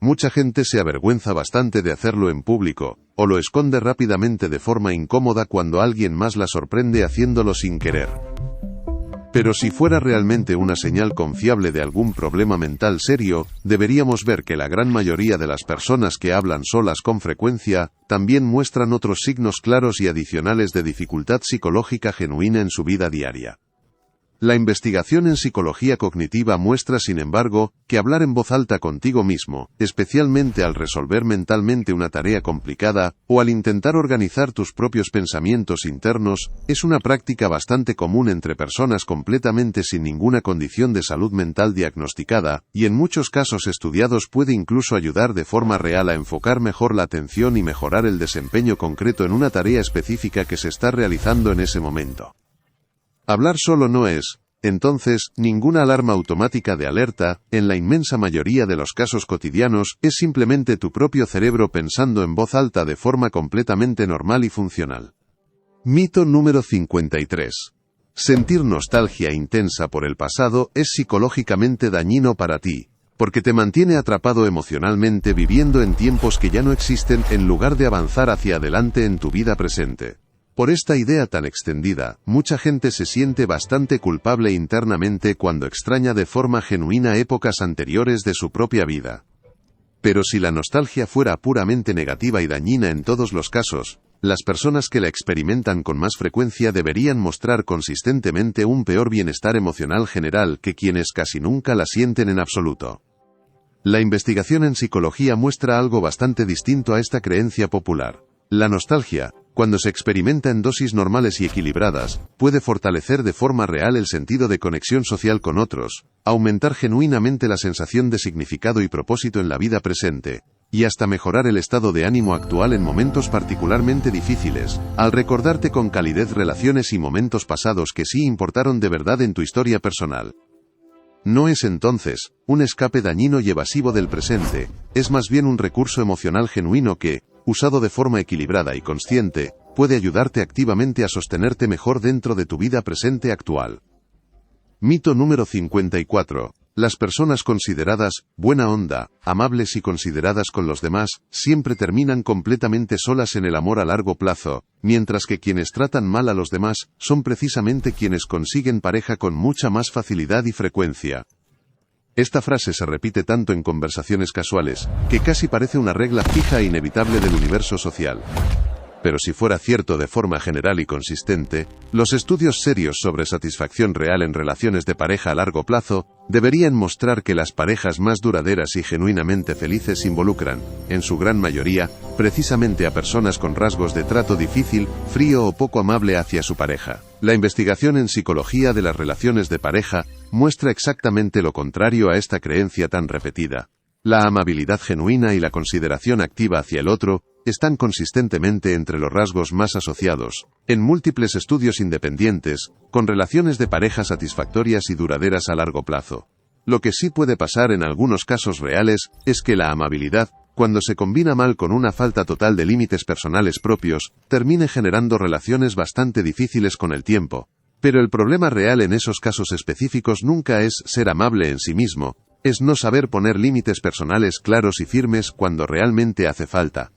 Mucha gente se avergüenza bastante de hacerlo en público, o lo esconde rápidamente de forma incómoda cuando alguien más la sorprende haciéndolo sin querer. Pero si fuera realmente una señal confiable de algún problema mental serio, deberíamos ver que la gran mayoría de las personas que hablan solas con frecuencia, también muestran otros signos claros y adicionales de dificultad psicológica genuina en su vida diaria. La investigación en psicología cognitiva muestra, sin embargo, que hablar en voz alta contigo mismo, especialmente al resolver mentalmente una tarea complicada, o al intentar organizar tus propios pensamientos internos, es una práctica bastante común entre personas completamente sin ninguna condición de salud mental diagnosticada, y en muchos casos estudiados puede incluso ayudar de forma real a enfocar mejor la atención y mejorar el desempeño concreto en una tarea específica que se está realizando en ese momento. Hablar solo no es, entonces, ninguna alarma automática de alerta. En la inmensa mayoría de los casos cotidianos, es simplemente tu propio cerebro pensando en voz alta de forma completamente normal y funcional. Mito número 53. Sentir nostalgia intensa por el pasado es psicológicamente dañino para ti, porque te mantiene atrapado emocionalmente viviendo en tiempos que ya no existen en lugar de avanzar hacia adelante en tu vida presente. Por esta idea tan extendida, mucha gente se siente bastante culpable internamente cuando extraña de forma genuina épocas anteriores de su propia vida. Pero si la nostalgia fuera puramente negativa y dañina en todos los casos, las personas que la experimentan con más frecuencia deberían mostrar consistentemente un peor bienestar emocional general que quienes casi nunca la sienten en absoluto. La investigación en psicología muestra algo bastante distinto a esta creencia popular. La nostalgia, cuando se experimenta en dosis normales y equilibradas, puede fortalecer de forma real el sentido de conexión social con otros, aumentar genuinamente la sensación de significado y propósito en la vida presente, y hasta mejorar el estado de ánimo actual en momentos particularmente difíciles, al recordarte con calidez relaciones y momentos pasados que sí importaron de verdad en tu historia personal. No es entonces un escape dañino y evasivo del presente, es más bien un recurso emocional genuino que, usado de forma equilibrada y consciente, puede ayudarte activamente a sostenerte mejor dentro de tu vida presente actual. Mito número 54. Las personas consideradas buena onda, amables y consideradas con los demás, siempre terminan completamente solas en el amor a largo plazo, mientras que quienes tratan mal a los demás son precisamente quienes consiguen pareja con mucha más facilidad y frecuencia. Esta frase se repite tanto en conversaciones casuales, que casi parece una regla fija e inevitable del universo social. Pero si fuera cierto de forma general y consistente, los estudios serios sobre satisfacción real en relaciones de pareja a largo plazo deberían mostrar que las parejas más duraderas y genuinamente felices involucran, en su gran mayoría, precisamente a personas con rasgos de trato difícil, frío o poco amable hacia su pareja. La investigación en psicología de las relaciones de pareja muestra exactamente lo contrario a esta creencia tan repetida. La amabilidad genuina y la consideración activa hacia el otro están consistentemente entre los rasgos más asociados, en múltiples estudios independientes, con relaciones de pareja satisfactorias y duraderas a largo plazo. Lo que sí puede pasar en algunos casos reales, es que la amabilidad, cuando se combina mal con una falta total de límites personales propios, termine generando relaciones bastante difíciles con el tiempo. Pero el problema real en esos casos específicos nunca es ser amable en sí mismo, es no saber poner límites personales claros y firmes cuando realmente hace falta.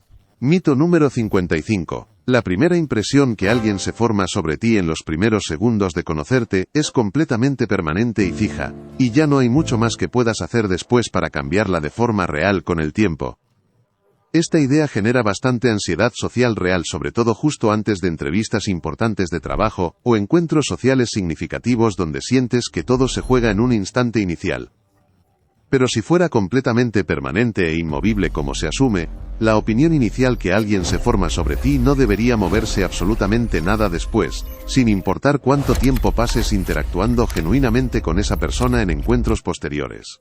Mito número 55. La primera impresión que alguien se forma sobre ti en los primeros segundos de conocerte es completamente permanente y fija, y ya no hay mucho más que puedas hacer después para cambiarla de forma real con el tiempo. Esta idea genera bastante ansiedad social real, sobre todo justo antes de entrevistas importantes de trabajo o encuentros sociales significativos donde sientes que todo se juega en un instante inicial. Pero si fuera completamente permanente e inmovible como se asume, la opinión inicial que alguien se forma sobre ti no debería moverse absolutamente nada después, sin importar cuánto tiempo pases interactuando genuinamente con esa persona en encuentros posteriores.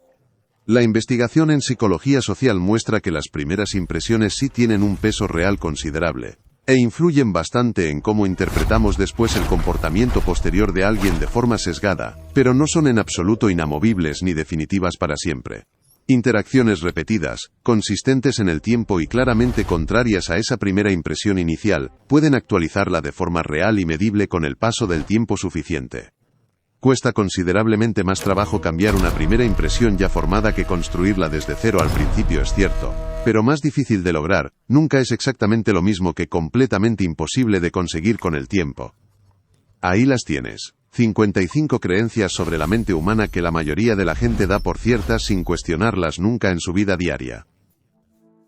La investigación en psicología social muestra que las primeras impresiones sí tienen un peso real considerable, e influyen bastante en cómo interpretamos después el comportamiento posterior de alguien de forma sesgada, pero no son en absoluto inamovibles ni definitivas para siempre. Interacciones repetidas, consistentes en el tiempo y claramente contrarias a esa primera impresión inicial, pueden actualizarla de forma real y medible con el paso del tiempo suficiente. Cuesta considerablemente más trabajo cambiar una primera impresión ya formada que construirla desde cero al principio, es cierto, pero más difícil de lograr, nunca es exactamente lo mismo que completamente imposible de conseguir con el tiempo. Ahí las tienes. 55 creencias sobre la mente humana que la mayoría de la gente da por ciertas sin cuestionarlas nunca en su vida diaria.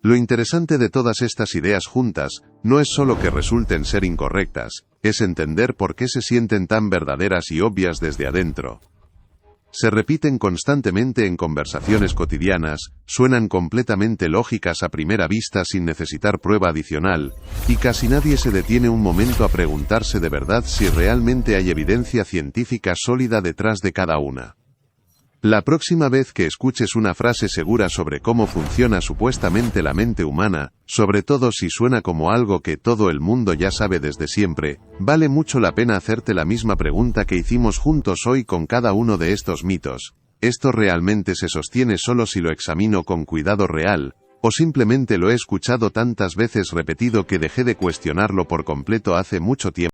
Lo interesante de todas estas ideas juntas, no es solo que resulten ser incorrectas, es entender por qué se sienten tan verdaderas y obvias desde adentro. Se repiten constantemente en conversaciones cotidianas, suenan completamente lógicas a primera vista sin necesitar prueba adicional, y casi nadie se detiene un momento a preguntarse de verdad si realmente hay evidencia científica sólida detrás de cada una. La próxima vez que escuches una frase segura sobre cómo funciona supuestamente la mente humana, sobre todo si suena como algo que todo el mundo ya sabe desde siempre, vale mucho la pena hacerte la misma pregunta que hicimos juntos hoy con cada uno de estos mitos. ¿Esto realmente se sostiene solo si lo examino con cuidado real, o simplemente lo he escuchado tantas veces repetido que dejé de cuestionarlo por completo hace mucho tiempo?